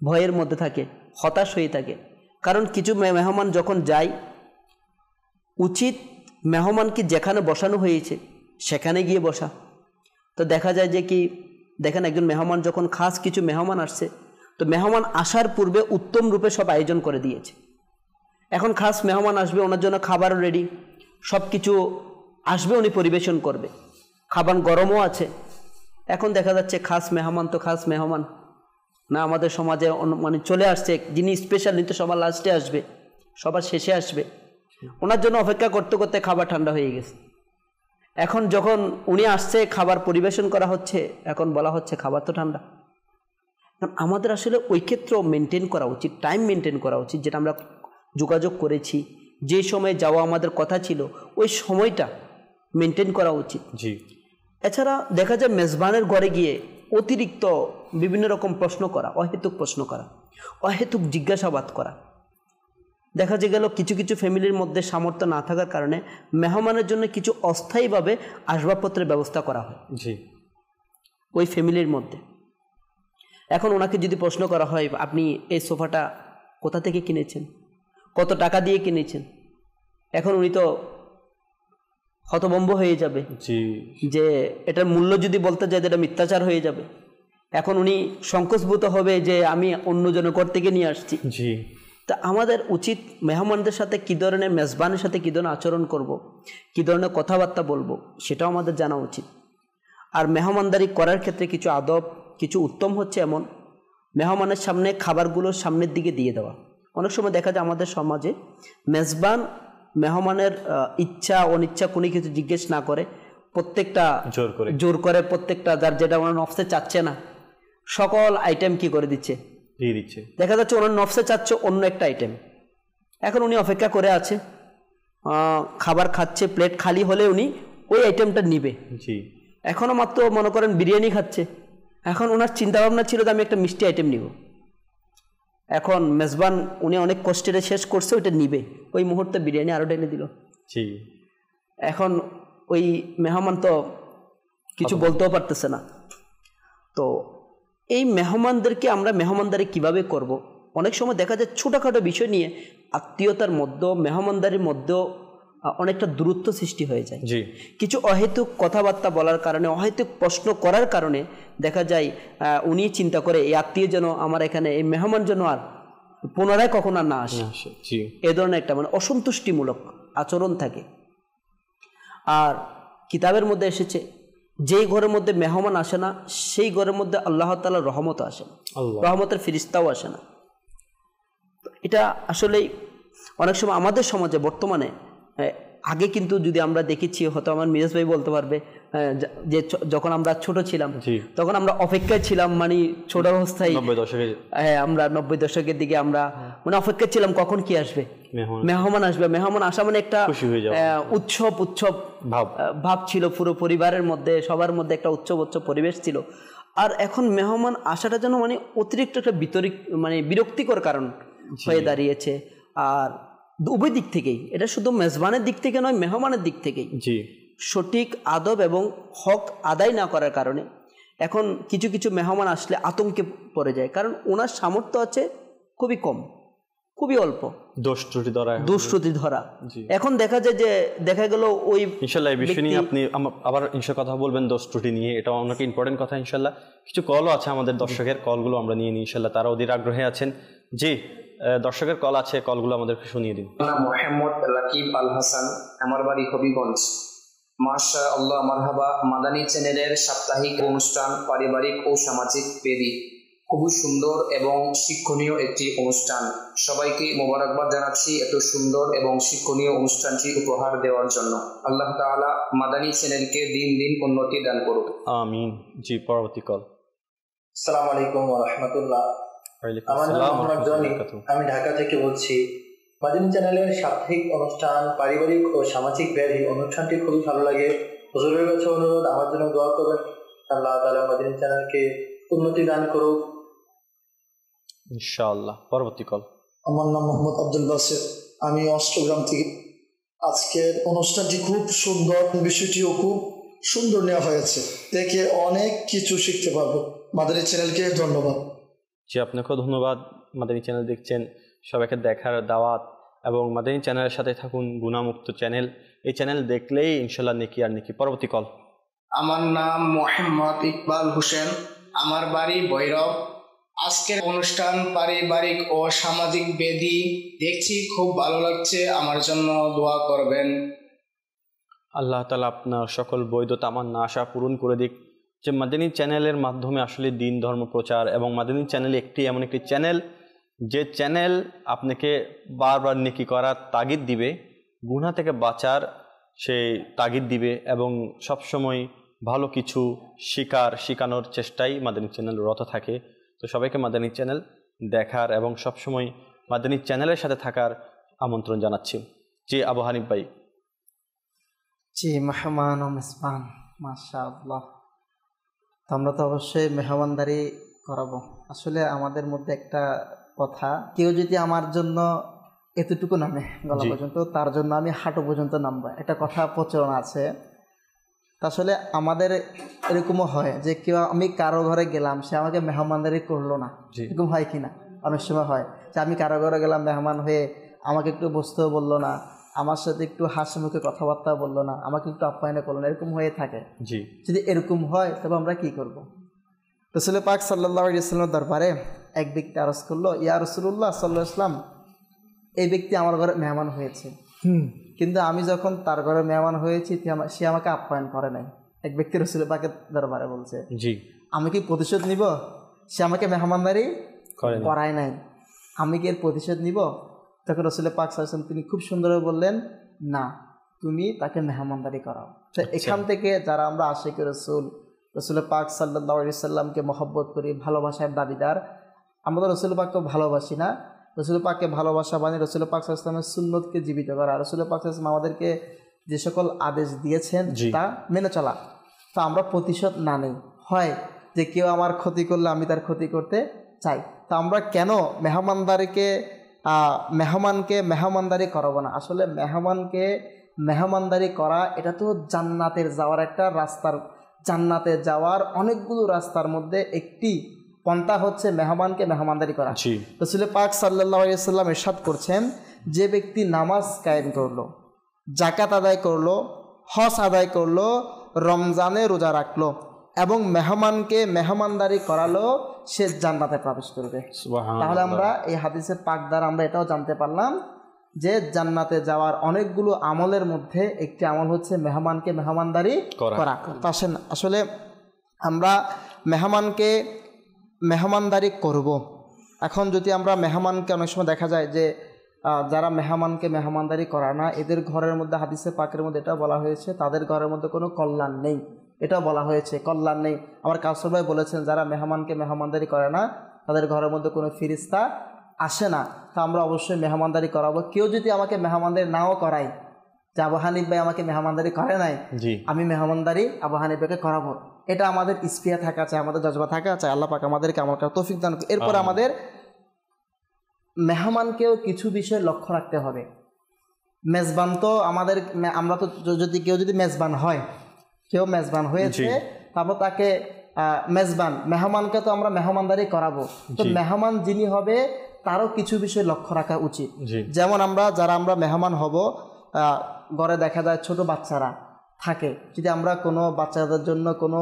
[SPEAKER 3] ভয়ের মধ্যে থাকে, হতাশ হয়ে থাকে। কারণ কিছু মেহমান যখন যায়, উচিত মেহমানকে যেখানে বসানো হয়েছে সেখানে গিয়ে বসা। তো দেখা যায় যে কি দেখেন একজন মেহমান যখন খাস কিছু মেহমান আসছে, তো মেহমান আসার পূর্বে উত্তম রূপে সব আয়োজন করে দিয়েছে। এখন খাস মেহমান আসবে, ওনার জন্য খাবারও রেডি, সব কিছু আসবে, উনি পরিবেশন করবে, খাবার গরমও আছে। এখন দেখা যাচ্ছে খাস মেহমান তো খাস মেহমান না, আমাদের সমাজে মানে চলে আসছে যিনি স্পেশাল, নিতে সবার লাস্টে আসবে, সবার শেষে আসবে, ওনার জন্য অপেক্ষা করতে করতে খাবার ঠান্ডা হয়ে গেছে। এখন যখন উনি আসছে খাবার পরিবেশন করা হচ্ছে, এখন বলা হচ্ছে খাবার তো ঠান্ডা। আমাদের আসলে ওই ক্ষেত্রেও মেনটেন করা উচিত, টাইম মেনটেন করা উচিত, যেটা আমরা যোগাযোগ করেছি, যে সময় যাওয়া আমাদের কথা ছিল ওই সময়টা মেনটেন করা উচিত।
[SPEAKER 2] জি।
[SPEAKER 3] এছাড়া দেখা যায় মেজবানের ঘরে গিয়ে অতিরিক্ত বিভিন্ন রকম প্রশ্ন করা, অহেতুক প্রশ্ন করা, অহেতুক জিজ্ঞাসাবাদ করা। দেখা গেল কিছু কিছু ফ্যামিলির মধ্যে সামর্থ্য না থাকার কারণে মেহমানের জন্য কিছু অস্থায়ীভাবে আসবাবপত্রের ব্যবস্থা করা হয়
[SPEAKER 2] জি
[SPEAKER 3] ওই ফ্যামিলির মধ্যে। এখন ওনাকে যদি প্রশ্ন করা হয়, আপনি এই সোফাটা কোথা থেকে কিনেছেন, কত টাকা দিয়ে কিনেছেন, এখন উনি তো হতভম্ব হয়ে যাবে যে এটার মূল্য যদি বলতে যায় এটা মিথ্যাচার হয়ে যাবে। এখন উনি সংকোচবোধ হবে যে আমি অন্যজনের ঘর থেকে নিয়ে আসছি।
[SPEAKER 2] জি।
[SPEAKER 3] তা আমাদের উচিত মেহমানদের সাথে কী ধরনের, মেজবানের সাথে কী ধরনের আচরণ করব, কী ধরনের কথাবার্তা বলবো, সেটাও আমাদের জানা উচিত। আর মেহমানদারি করার ক্ষেত্রে কিছু আদব, কিছু উত্তম হচ্ছে এমন, মেহমানের সামনে খাবারগুলো সামনের দিকে দিয়ে দেওয়া। অনেক সময় দেখা যায় আমাদের সমাজে মেজবান মেহমানের ইচ্ছা অনিচ্ছা কোনো কিছু জিজ্ঞেস না করে প্রত্যেকটা জোর করে প্রত্যেকটা যার যেটা ওনার নফসে চাচ্ছে না সকল আইটেম কি করে দিচ্ছে,
[SPEAKER 2] দিয়ে দিচ্ছে।
[SPEAKER 3] দেখা যাচ্ছে ওনার নফসে চাচ্ছে অন্য একটা আইটেম, এখন উনি অপেক্ষা করে আছে, খাবার খাচ্ছে, প্লেট খালি হলে উনি ওই আইটেমটা নিবে।
[SPEAKER 2] জি।
[SPEAKER 3] এখনও মাত্র মনে করেন বিরিয়ানি খাচ্ছে, এখন ওনার চিন্তাভাবনা ছিল যে আমি একটা মিষ্টি আইটেম নিব। এখন মেজবান উনি অনেক কষ্টের শেষ করছে, ওইটা নিবে, ওই মুহূর্তে বিরিয়ানি আরও ঢেলে দিল।
[SPEAKER 2] জি।
[SPEAKER 3] এখন ওই মেহমান তো কিছু বলতেও পারতেছে না। তো এই মেহমানদেরকে আমরা মেহমানদারি কিভাবে করব? অনেক সময় দেখা যায় ছোটোখাটো বিষয় নিয়ে আত্মীয়তার মধ্যে মেহমানদারির মধ্যেও অনেকটা দূরত্ব সৃষ্টি হয়ে যায়। কিছু অহেতুক কথাবার্তা বলার কারণে, অহেতুক প্রশ্ন করার কারণে দেখা যায় উনি চিন্তা করে এই আত্মীয় যেন আমার এখানে, এই মেহমান যেন আর পুনরায় কখনো না আসে, এ ধরনের একটা মানে অসন্তুষ্টিমূলক আচরণ থাকে। আর কিতাবের মধ্যে এসেছে যেই ঘরের মধ্যে মেহমান আসে না সেই ঘরের মধ্যে আল্লাহ তাআলার রহমত আসে না, রহমতের ফিরিস্তাও আসে না। এটা আসলেই অনেক সময় আমাদের সমাজে বর্তমানে, আগে কিন্তু যদি আমরা দেখেছি, হয়তো আমার মিরাজ ভাই বলতে পারবে, যে যখন আমরা ছোট ছিলাম তখন আমরা অপেক্ষায় ছিলাম, মানে ছোট অবস্থায় আমরা 90 দশকের দিকে আমরা মানে অপেক্ষায় ছিলাম কখন কি আসবে, মেহমান আসবে। মেহমান আসা মানে একটা উৎসব ভাব ছিল পুরো পরিবারের মধ্যে, সবার মধ্যে একটা উৎসব পরিবেশ ছিল। আর এখন মেহমান আসাটা যেন মানে অতিরিক্ত একটা মানে বিরক্তিকর কারণ হয়ে দাঁড়িয়েছে। আর উভয় দিক থেকেই, এটা শুধু মেজবানের দিক থেকে নয়, মেহমানের দিক থেকেই সঠিক আদব এবং হক আদায় না করার কারণে এখন কিছু কিছু মেহমান আসলে আতঙ্কে পড়ে যায়, কারণ ওনার সামর্থ্য আছে খুবই কম, খুবই অল্প, দোষ-ত্রুটি ধরা। এখন দেখা যায় যে দেখা গেল ওই
[SPEAKER 2] ইনশাআল্লাহ এই বিষয় নিয়ে আপনি আবার ইনশাআল্লাহ কথা বলবেন দোষ-ত্রুটি নিয়ে, এটা অনেক ইম্পর্টেন্ট কথা। ইনশাআল্লাহ কিছু কলও আছে আমাদের দর্শকের, কলগুলো আমরা নিয়ে নিই ইনশাআল্লাহ, তারা অধীর আগ্রহে আছেন। জি, দর্শকের কল আছে, কলগুলো আমাদেরকে শুনিয়ে দিন।
[SPEAKER 5] মোহাম্মদ রাকিব আল হাসান, আমার বাড়ি হবিগঞ্জ। মাশাআল্লাহ, মারহাবা। মাদানী চ্যানেলের সাপ্তাহিক অনুষ্ঠান পারিবারিক ও সামাজিক বেদি খুবই সুন্দর এবং শিক্ষণীয় একটি অনুষ্ঠান। সবাইকে মোবারকবাদ জানাচ্ছি এত সুন্দর এবং শিক্ষণীয় অনুষ্ঠানটি উপহার দেওয়ার জন্য। আল্লাহ তাআলা মাদানী চ্যানেলকে দিন দিন উন্নতি দান করুক, আমিন। জি, পরবর্তী কল।
[SPEAKER 6] আসসালামু আলাইকুম ওয়া রাহমাতুল্লাহ। আমার নাম মোহাম্মদ জনি, আমি ঢাকা থেকে বলছি। মাদানী চ্যানেলের সাপ্তাহিক অনুষ্ঠান পারিবারিক ও সামাজিক ব্যাধি অনুষ্ঠানটি খুবই ভালো লাগে। হুজুরের কাছে অনুরোধ, আমার জন্য দোয়া করবেন, আল্লাহ তাআলা মাদানী চ্যানেলকে উন্নতি দান করুক,
[SPEAKER 2] ইনশাআল্লাহ। পরবর্তী কল।
[SPEAKER 7] আমার নাম মোহাম্মদ আব্দুল বাসির, আমি অষ্টগ্রাম থেকে। আজকের অনুষ্ঠানটি খুব সুন্দর, বিষয়টিও খুব সুন্দর নেওয়া হয়েছে, দেখে অনেক কিছু শিখতে পারবো। মাদানী চ্যানেলকে ধন্যবাদ।
[SPEAKER 2] জি, আপনাকেও ধন্যবাদ। মাদানী চ্যানেল দেখছেন, সবাইকে দেখার দাওয়াত, এবং মাদানী চ্যানেলের সাথে থাকুন, গুনাহমুক্ত চ্যানেল। এই চ্যানেল দেখলেই ইনশাআল্লাহ নেকি আর নেকি। পরবর্তী কল।
[SPEAKER 5] আমার নাম মোহাম্মদ ইকবাল হোসেন, আমার বাড়ি ভৈরব। আজকের অনুষ্ঠান পারিবারিক ও সামাজিক বেদি দেখছি, খুব ভালো লাগছে, আমার জন্য দোয়া করবেন।
[SPEAKER 2] আল্লাহ তাআলা আপনার সকল বৈধ তামান্না আশা পূরণ করে দিক। যে মাদানী চ্যানেলের মাধ্যমে আসলে দিন ধর্ম প্রচার, এবং মাদানী চ্যানেল এমন একটি চ্যানেল যে চ্যানেল আপনাকে বারবার নেকি করার তাগিদ দিবে, গুনাহ থেকে বাঁচার সেই তাগিদ দিবে, এবং সবসময় ভালো কিছু শেখানোর চেষ্টাই মাদানী চ্যানেল রত থাকে। তো সবাইকে মাদানী চ্যানেল দেখার এবং সবসময় মাদানী চ্যানেলের সাথে থাকার আমন্ত্রণ জানাচ্ছি। জি, আবু হানিফ ভাই।
[SPEAKER 4] জি, মেহমান ও মেজবান, মাশাআল্লাহ। তো আমরা তো অবশ্যই মেহমানদারি করাবো। আসলে আমাদের মধ্যে একটা কথা, কেউ যদি আমার জন্য এতটুকু নামে গলা পর্যন্ত, তার জন্য আমি হাঁটু পর্যন্ত নামবো, একটা কথা প্রচলন আছে। আসলে আমাদের এরকমও হয় যে কেউ, আমি কারো ঘরে গেলাম, সে আমাকে মেহমানদারি করলো না, এরকম হয় কি না? অনেক সময় হয় যে আমি কারো ঘরে গেলাম মেহমান হয়ে, আমাকে একটু বসতেও বললো না, আমার সাথে একটু হাসি মুখে কথাবার্তা বললো না, আমাকে একটু আপ্যায়ন করলো না, এরকম হয়ে থাকে। যদি এরকম হয় তবে আমরা কি করব? রাসূল পাক সাল্লাল্লাহু আলাইহি ওয়াসাল্লামের দরবারে এক ব্যক্তি আরজ করলো, ইয়া রাসূলুল্লাহ সাল্লাল্লাহু আলাইহি ওয়াসাল্লাম, এই ব্যক্তি আমার ঘরে মেহমান হয়েছে, কিন্তু আমি যখন তার ঘরে মেহমান হয়েছি সে আমাকে আপ্যায়ন করে নাই। এক ব্যক্তি রাসূল পাকের দরবারে বলছে, আমি কি প্রতিশোধ নিব? সে আমাকে মেহমানদারি করায় নাই, আমি কি এর প্রতিশোধ নিব? তখন রাসূল পাক সাল্লাল্লাহু আলাইহি ওয়াসাল্লাম তিনি খুব সুন্দরভাবে বললেন, না, তুমি তাকে মেহমানদারি করাও। তো এখান থেকে যারা আমরা আশিক রাসূল, রাসূল পাক সাল্লাল্লাহু আলাইহি ওয়াসাল্লামকে মহব্বত করি, ভালোবাসার দাবিদার, আমরা তো রাসূল পাককে ভালোবাসি না, রাসূল পাককে ভালোবাসা মানে রাসূল পাক সাল্লাল্লাহু আলাইহি ওয়াসাল্লামের সুন্নতকে জীবিত করা, রাসূল পাক সাল্লাল্লাহু আলাইহি ওয়াসাল্লাম আমাদেরকে যে সকল আদেশ দিয়েছেন তা মেনে চলা। তো আমরা প্রতিশোধ না নেই, হয় যে কেউ আমার ক্ষতি করলে আমি তার ক্ষতি করতে চাই, তো আমরা কেন মেহমানকে মেহমানদারি করাবো না? আসলে মেহমানকে মেহমানদারি করা এটা তো জান্নাতের যাওয়ার একটা রাস্তার, জান্নাতে যাওয়ার অনেকগুলো রাস্তার মধ্যে একটি পন্থা হচ্ছে মেহমানকে মেহমানদারি করা। রাসূল পাক সাল্লাল্লাহু আলাইহি ওয়াসাল্লাম ইরশাদ করছেন, যে ব্যক্তি নামাজ কায়েম করলো, যাকাত আদায় করলো, হজ আদায় করলো, রমজানে রোজা রাখলো এবং মেহমানকে মেহমানদারি করালো, সে জান্নাতে প্রবেশ করবে। তাহলে আমরা এই হাদিসের পাক দ্বারা আমরা এটাও জানতে পারলাম যে জান্নাতে যাওয়ার অনেকগুলো আমলের মধ্যে একটি আমল হচ্ছে মেহমানকে মেহমানদারি করা। আসলে আমরা মেহমানকে মেহমানদারি করব। এখন যদি আমরা মেহমানকে, অনেক সময় দেখা যায় যে যারা মেহমানকে মেহমানদারি করা না, এদের ঘরের মধ্যে হাদিসে পাকের মধ্যে এটা বলা হয়েছে তাদের ঘরের মধ্যে কোনো কল্যাণ নেই, এটাও বলা হয়েছে কল্যাণ নেই। আমার কাউসার ভাই বলেছেন যারা মেহমানকে মেহমানদারি করে না তাদের ঘরের মধ্যে কোনো ফিরিস্তা আসে না। তা আমরা অবশ্যই মেহমানদারি করাবো। কেউ যদি আমাকে মেহমানদারি নাও করায়, যে আবু হানিফ ভাই আমাকে মেহমানদারি করে নাই, আমি মেহমানদারি আবু হানিফ ভাইকে করাবো, এটা আমাদের ইস্পিয়া থাকা চাই, আমাদের জজবা থাকা চাই। আল্লাহ পাক আমাদেরকে আমল করার তৌফিক দান। এরপর আমাদের মেহমানকেও কিছু বিষয় লক্ষ্য রাখতে হবে। মেজবান তো আমাদের, আমরা তো যদি কেউ যদি মেজবান হয়, কেউ মেজবান হয়েছে, তারপর তাকে মেহমানকে তো আমরা মেহমানদারি করাবো, তো মেহমান যিনি হবে তারও কিছু বিষয় লক্ষ্য রাখা উচিত। যেমন যারা আমরা মেহমান হব, ঘরে দেখা যায় ছোট বাচ্চারা থাকে, যদি আমরা কোনো বাচ্চাদের জন্য কোনো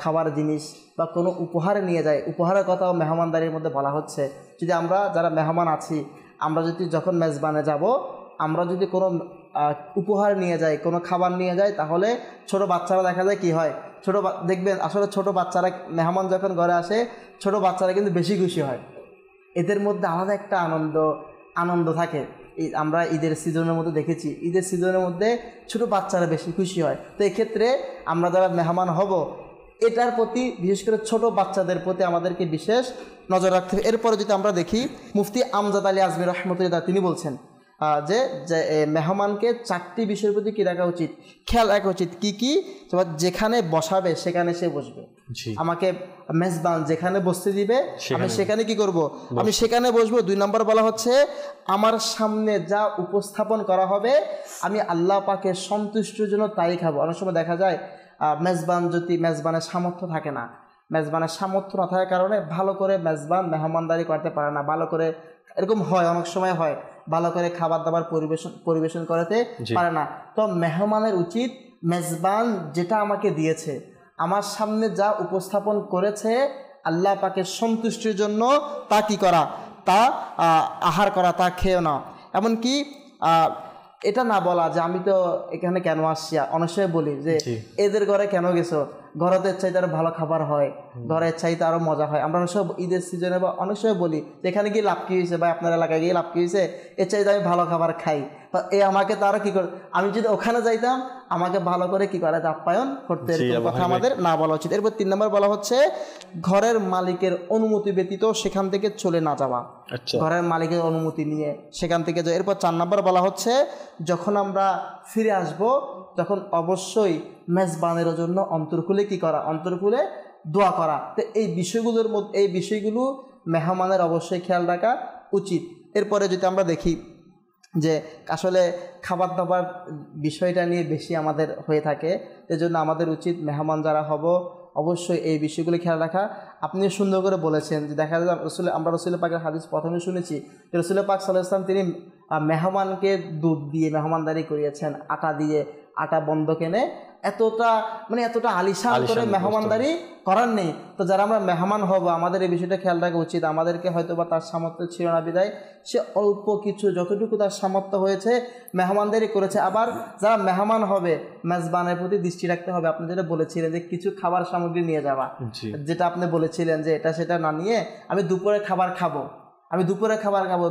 [SPEAKER 4] খাবার জিনিস বা কোনো উপহার নিয়ে যাই, উপহারের কথাও মেহমানদারির মধ্যে বলা হচ্ছে। যদি আমরা যারা মেহমান আছি, আমরা যদি যখন মেজবানে যাব, আমরা যদি কোনো উপহার নিয়ে যাই, কোনো খাবার নিয়ে যাই, তাহলে ছোট বাচ্চারা দেখা যায় কি হয়, দেখবেন আসলে ছোট বাচ্চারা মেহমান যখন ঘরে আসে, ছোট বাচ্চারা কিন্তু বেশি খুশি হয়, এদের মধ্যে আলাদা একটা আনন্দ থাকে। আমরা ঈদের সিজনের মধ্যে দেখেছি, ঈদের সিজনের মধ্যে ছোট বাচ্চারা বেশি খুশি হয়। তো এক্ষেত্রে আমরা যারা মেহমান হব, এটার প্রতি বিশেষ করে ছোট বাচ্চাদের প্রতি আমাদেরকে বিশেষ নজর রাখতে হবে। এরপরে যদি আমরা দেখি, মুফতি আমজাদ আলী আজমি রহমতুল্লাহ তিনি বলছেন যে মেহমানকে 4টি বিষয়ের প্রতি কী রাখা উচিত, খেয়াল রাখা উচিত। কি যেখানে বসাবে সেখানে সে বসবে। আমাকে মেজবান যেখানে বসতে দিবে আমি সেখানে কি করব, আমি সেখানে বসবো। 2 নম্বর বলা হচ্ছে, আমার সামনে যা উপস্থাপন করা হবে আমি আল্লাহ পাকের সন্তুষ্টির জন্য তাই খাবো। অনেক সময় দেখা যায় মেজবানের সামর্থ্য থাকে না, মেজবানের সামর্থ্য না থাকার কারণে ভালো করে মেজবান মেহমানদারি করতে পারে না, ভালো করে, এরকম হয়, অনেক সময় হয়, ভালো করে খাবার দাবার পরিবেশন করতে পারে না। তো মেহমানের উচিত মেজবান যেটা আমাকে দিয়েছে, আমার সামনে যা উপস্থাপন করেছে আল্লাহ পাকের সন্তুষ্টির জন্য তা কি করা, তা আহার করা, তা খেয়ে না। এমনকি এটা না বলা যে আমি তো এখানে কেন আসছি, অনেক সময় বলি যে এদের ঘরে কেন গেছো, ঘরেতে চাইতে আরো ভালো খাবার হয়, ঘরের চাইতে আরো মজা হয়। আমরা অনেক সময় ঈদের সিজনে বা অনেক সময় বলি এখানে গিয়ে লাভ কি হয়েছে, বা আপনার এলাকায় গিয়ে লাভ কি হয়েছে, এর চাইতে আমি ভালো খাবার খাই, আমাকে তো আরো কি করে, আমি যদি ওখানে যাইতাম আমাকে ভালো করে কি করে আপ্যায়ন করতে, এরকম কথা আমাদের না বলা উচিত। এরপর 3 নম্বর বলা হচ্ছে, ঘরের মালিকের অনুমতি ব্যতীত সেখান থেকে চলে না যাওয়া, ঘরের মালিকের অনুমতি নিয়ে সেখান থেকে যাওয়া। এরপর 4 নম্বর বলা হচ্ছে, যখন আমরা ফিরে আসব তখন অবশ্যই মেজবানের জন্য অন্তর খুলে কি করা, অন্তর খুলে দোয়া করা। তো এই বিষয়গুলো মেহমানের অবশ্যই খেয়াল রাখা উচিত। এরপরে যদি আমরা দেখি যে আসলে খাবার দাবার বিষয়টা নিয়ে বেশি আমাদের হয়ে থাকে, এজন্য আমাদের উচিত মেহমান যারা হব অবশ্যই এই বিষয়গুলো খেয়াল রাখা। আপনি সুন্দর করে বলেছেন যে দেখা যায় আমরা রসুল পাকের হাদিস প্রথমে শুনেছি, রসুল পাক সাল্লাল্লাহু আলাইহি ওয়াসাল্লাম তিনি মেহমানকে দুধ দিয়ে মেহমানদারি করিয়েছেন, আটা দিয়ে, আটা বন্ধ কেনে, এতটা আলিশান করে মেহমানদারি করার নেই। তো যারা আমরা মেহমান হব আমাদের এই বিষয়টা খেয়াল রাখা উচিত। আমাদেরকে হয়তো বা তার সামর্থ্য ছিল না বিদায় সে অল্প কিছু যতটুকু তার সামর্থ্য হয়েছে মেহমানদারি করেছে। আবার যারা মেহমান হবে মেজবানের প্রতি দৃষ্টি রাখতে হবে। আপনি যেটা বলেছিলেন যে কিছু খাবার সামগ্রী নিয়ে যাওয়া, যেটা আপনি বলেছিলেন যে এটা সেটা না নিয়ে আমি দুপুরে খাবার খাবো,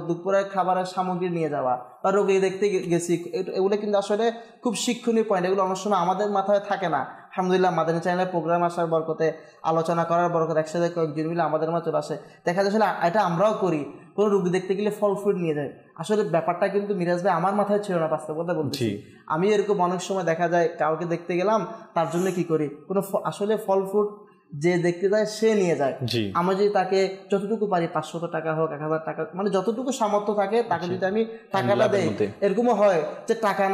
[SPEAKER 4] দুপুরের খাবারের সামগ্রী নিয়ে যাওয়া, বা রোগী দেখতে গেছি, এগুলো কিন্তু আসলে খুব শিক্ষণীয় পয়েন্ট। এগুলো অনেক সময় আমাদের মাথায় থাকে না। আলহামদুলিল্লাহ মাদানী চ্যানেলের প্রোগ্রাম আসার বরকতে, আলোচনা করার বরকতে একসাথে কয়েকজন মিলে আমাদের মাঝে চলে আসে, দেখা যায় আসলে এটা আমরাও করি। কোনো রোগী দেখতে গেলে ফল ফ্রুট নিয়ে যায়। আসলে ব্যাপারটা কিন্তু মিরাজ ভাই আমার মাথায় ছিল না, বাস্তব কথা বলছি। আমি এরকম অনেক সময় দেখা যায় কাউকে দেখতে গেলাম, তার জন্য কি করি, কোনো আসলে ফল ফ্রুট যে দেখতে যায় সে নিয়ে যায়। আমরা যদি তাকে যতটুকু পারি 500 টাকা হোক 1000 টাকা মানে যতটুকু সামর্থ্য থাকে তাকে যদি আমি টাকাটা দেই, এরকমও হয় যে টাকা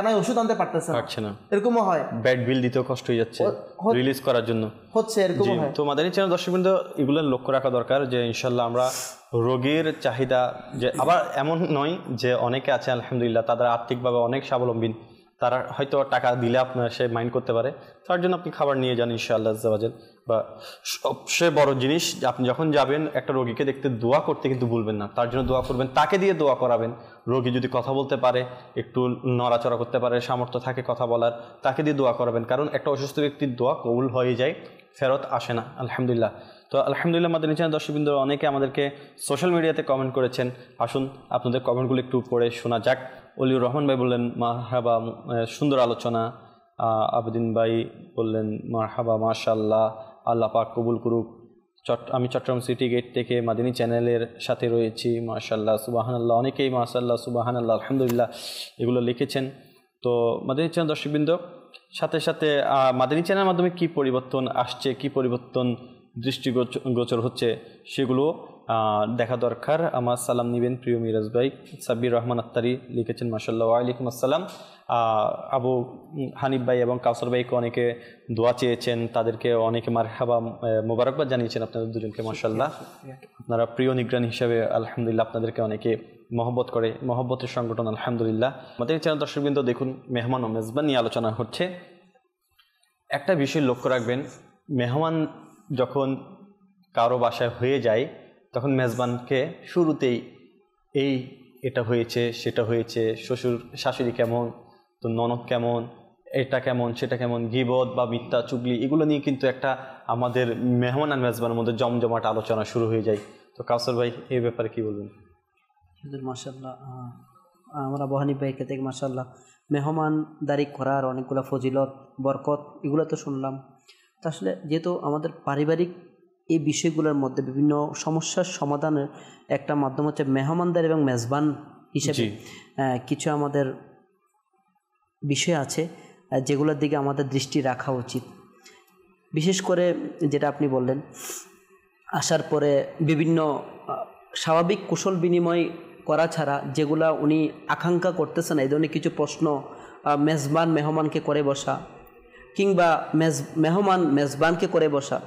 [SPEAKER 4] নাই ওষুধ আনতে পারতেছে না, এরকমও হয়,
[SPEAKER 2] ব্যাড বিল দিতেও কষ্ট হয়ে যাচ্ছে রিলিজ করার জন্য
[SPEAKER 4] হচ্ছে, এরকম হয়।
[SPEAKER 2] তো মাদানী চ্যানেল দর্শকবৃন্দ এগুলো লক্ষ্য রাখা দরকার যে ইনশাল্লাহ আমরা রোগীর চাহিদা, যে আবার এমন নয় যে অনেকে আছে আলহামদুলিল্লাহ তাদের আর্থিকভাবে অনেক স্বাবলম্বী, তারা হয়তো টাকা দিলে আপনার সে মাইন্ড করতে পারে, তার জন্য আপনি খাবার নিয়ে যান ইনশাআল্লাহ আজ্জাওয়াজাল। বা সবচেয়ে বড় জিনিস, আপনি যখন যাবেন একটা রোগীকে দেখতে দোয়া করতে কিন্তু ভুলবেন না, তার জন্য দোয়া করবেন, তাকে দিয়ে দোয়া করাবেন। রোগী যদি কথা বলতে পারে, একটু নড়াচড়া করতে পারে, সামর্থ্য থাকে কথা বলার, তাকে দিয়ে দোয়া করাবেন, কারণ একটা অসুস্থ ব্যক্তির দোয়া কবুল হয়ে যায়, ফেরত আসে না আলহামদুলিল্লাহ। তো আলহামদুলিল্লাহ মাদানী চ্যানেল দর্শকবৃন্দ অনেকে আমাদেরকে সোশ্যাল মিডিয়াতে কমেন্ট করেছেন, আসুন আপনাদের কমেন্টগুলো একটু পড়ে শোনা যাক। অলিউর রহমান ভাই বললেন মারহাবা, সুন্দর আলোচনা। আবেদিন ভাই বললেন মারহাবা, মাশাআল্লাহ, আল্লাহ পাক কবুল করুক। আমি চট্টগ্রাম সিটি গেট থেকে মাদানী চ্যানেলের সাথে রয়েছি, মাশাআল্লাহ, সুবহানাল্লাহ, অনেকেই মাশাআল্লাহ, সুবহানাল্লাহ, আলহামদুলিল্লাহ এগুলো লিখেছেন। তো মাদানী চ্যানেল দর্শকবৃন্দ সাথে সাথে মাদানী চ্যানেলের মাধ্যমে কি পরিবর্তন আসছে, কি পরিবর্তন দৃষ্টিগোচর হচ্ছে সেগুলো দেখা দরকার। আমার সালাম নিবেন প্রিয় মিরাজ ভাই। সাব্বির রহমান আত্তারি লিখেছেন মাশাআল্লাহ, ওয়ালাইকুম আসসালাম। আবু হানিফ ভাই এবং কাউসার ভাইকে অনেকে দোয়া চেয়েছেন, তাদেরকে অনেকে মারহাবা মোবারকবাদ জানিয়েছেন আপনাদের দুজনকে মাশাআল্লাহ। আপনারা প্রিয় নিগরান হিসাবে আলহামদুলিল্লাহ আপনাদেরকে অনেকে মহব্বত করে, মহব্বতের সংগঠন আলহামদুলিল্লাহ। আমাদের চ্যানেল দর্শকবৃন্দ দেখুন মেহমান ও মেজবান নিয়ে আলোচনা হচ্ছে। একটা বিষয় লক্ষ্য রাখবেন, মেহমান যখন কারো বাসায় হয়ে যায় তখন মেজবানকে শুরুতেই এটা হয়েছে সেটা হয়েছে, শ্বশুর শাশুড়ি কেমন, তো ননদ কেমন, এটা কেমন সেটা কেমন, গীবত বা মিথ্যা চুগলি এগুলো নিয়ে কিন্তু একটা আমাদের মেহমান আর মেজবানের মধ্যে জমজমাট আলোচনা শুরু হয়ে যায়। তো কাউসার ভাই এই ব্যাপারে কি বলবেন?
[SPEAKER 3] মাশাআল্লাহ, আমরা আবু হানিফ ভাইকে থেকে মাশাআল্লাহ মেহমানদারি করার অনেকগুলো ফজিলত বরকত এগুলো তো শুনলাম। তা আসলে যেহেতু আমাদের পারিবারিক এই বিষয়গুলোর মধ্যে বিভিন্ন সমস্যার সমাধানের একটা মাধ্যম হচ্ছে মেহমানদারি এবং মেজবান হিসেবে কিছু আমাদের বিষয় আছে যেগুলোর দিকে আমাদের দৃষ্টি রাখা উচিত। বিশেষ করে যেটা আপনি বললেন, আসার পরে বিভিন্ন স্বাভাবিক কুশল বিনিময় করা ছাড়া যেগুলা উনি আকাঙ্ক্ষা করতেছেন, এই ধরনের কিছু প্রশ্ন মেজবান মেহমানকে করে বসা কিংবা মেহমান মেজবানকে করে বসা,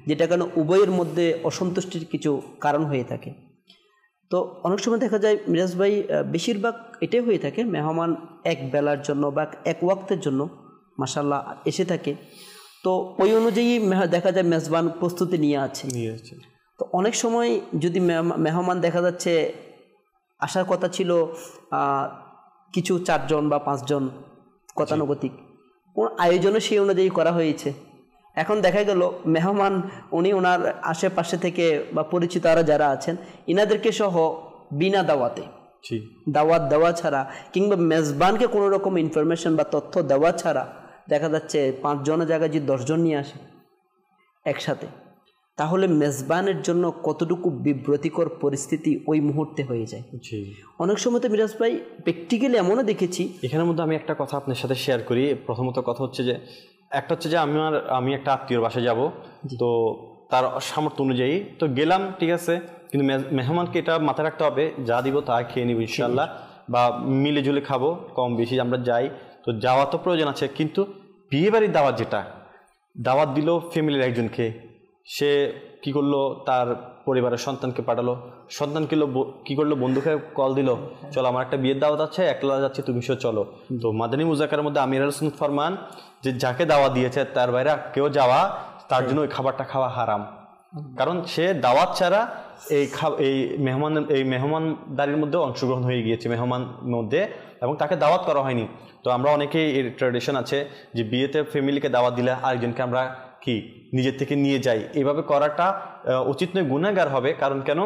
[SPEAKER 3] যেটা কারণে উভয়ের মধ্যে অসন্তুষ্টির কিছু কারণ হয়ে থাকে। তো অনেক সময় দেখা যায় মিরাজ ভাই বেশিরভাগ এটাই হয়ে থাকে, মেহমান এক বেলার জন্য বা এক ওয়াক্তের জন্য মাশাআল্লাহ এসে থাকে, তো ওই অনুযায়ী দেখা যায় মেজবান প্রস্তুতি নিয়ে আছে। তো অনেক সময় যদি মেহমান দেখা যাচ্ছে আসার কথা ছিল কিছু 4 জন বা 5 জন গতানুগতিক, কোন আয়োজনও সেই অনুযায়ী করা হয়েছে, এখন দেখা গেল মেহমান উনি ওনার আশেপাশে থেকে বা পরিচিত আরও যারা আছেন ইনাদেরকে সহ বিনা দাওয়াতে, দাওয়াত দেওয়া ছাড়া কিংবা মেজবানকে কোনো রকম ইনফরমেশন বা তথ্য দেওয়া ছাড়া দেখা যাচ্ছে 5 জনের জায়গায় যদি 10 জন নিয়ে আসে একসাথে, তাহলে মেজবানের জন্য কতটুকু বিব্রতিকর পরিস্থিতি ওই মুহূর্তে হয়ে যায়। অনেক সময় তো মিরাজ ভাই প্র্যাকটিক্যালি এমনও দেখেছি।
[SPEAKER 2] এখানের মধ্যে আমি একটা কথা আপনার সাথে শেয়ার করি। প্রথমত কথা হচ্ছে যে আমি একটা আত্মীয়র বাসায় যাব, তো তার সামর্থ্য অনুযায়ী তো গেলাম, ঠিক আছে, কিন্তু মেহমানকে এটা মাথায় রাখতে হবে যা দিব তা খেয়ে নিব ইনশাআল্লাহ, বা মিলে জুলে খাবো, কম বেশি আমরা যাই, তো যাওয়া তো প্রয়োজন আছে, কিন্তু বিয়ে বাড়ির দাওয়াত যেটা দাওয়াত দিল ফ্যামিলির একজনকে, সে কি করলো তার পরিবারের সন্তানকে পাঠালো, সন্তানকে কি করলো বন্ধুকে কল দিল, চলো আমার একটা বিয়ের দাওয়াত আছে, একলা যাচ্ছে তুমি সে চলো। তো মাদানী মুজাক্কারের মধ্যে আমির আল-সুন্নাত ফরমান যে যাকে দাওয়াত দিয়েছে তার বাইরে কেউ যাওয়া তার জন্য ওই খাবারটা খাওয়া হারাম, কারণ সে দাওয়াত ছাড়া এই মেহমানদারির মধ্যে অংশগ্রহণ হয়ে গিয়েছে মেহমান মধ্যে, এবং তাকে দাওয়াত করা হয়নি। তো আমরা অনেকেই এর ট্র্যাডিশন আছে যে বিয়েতে ফ্যামিলিকে দাওয়াত দিলে আরেকজনকে আমরা কি নিজের থেকে নিয়ে যাই, এইভাবে করাটা উচিত নয়, গুনাহগার হবে। কারণ কেন,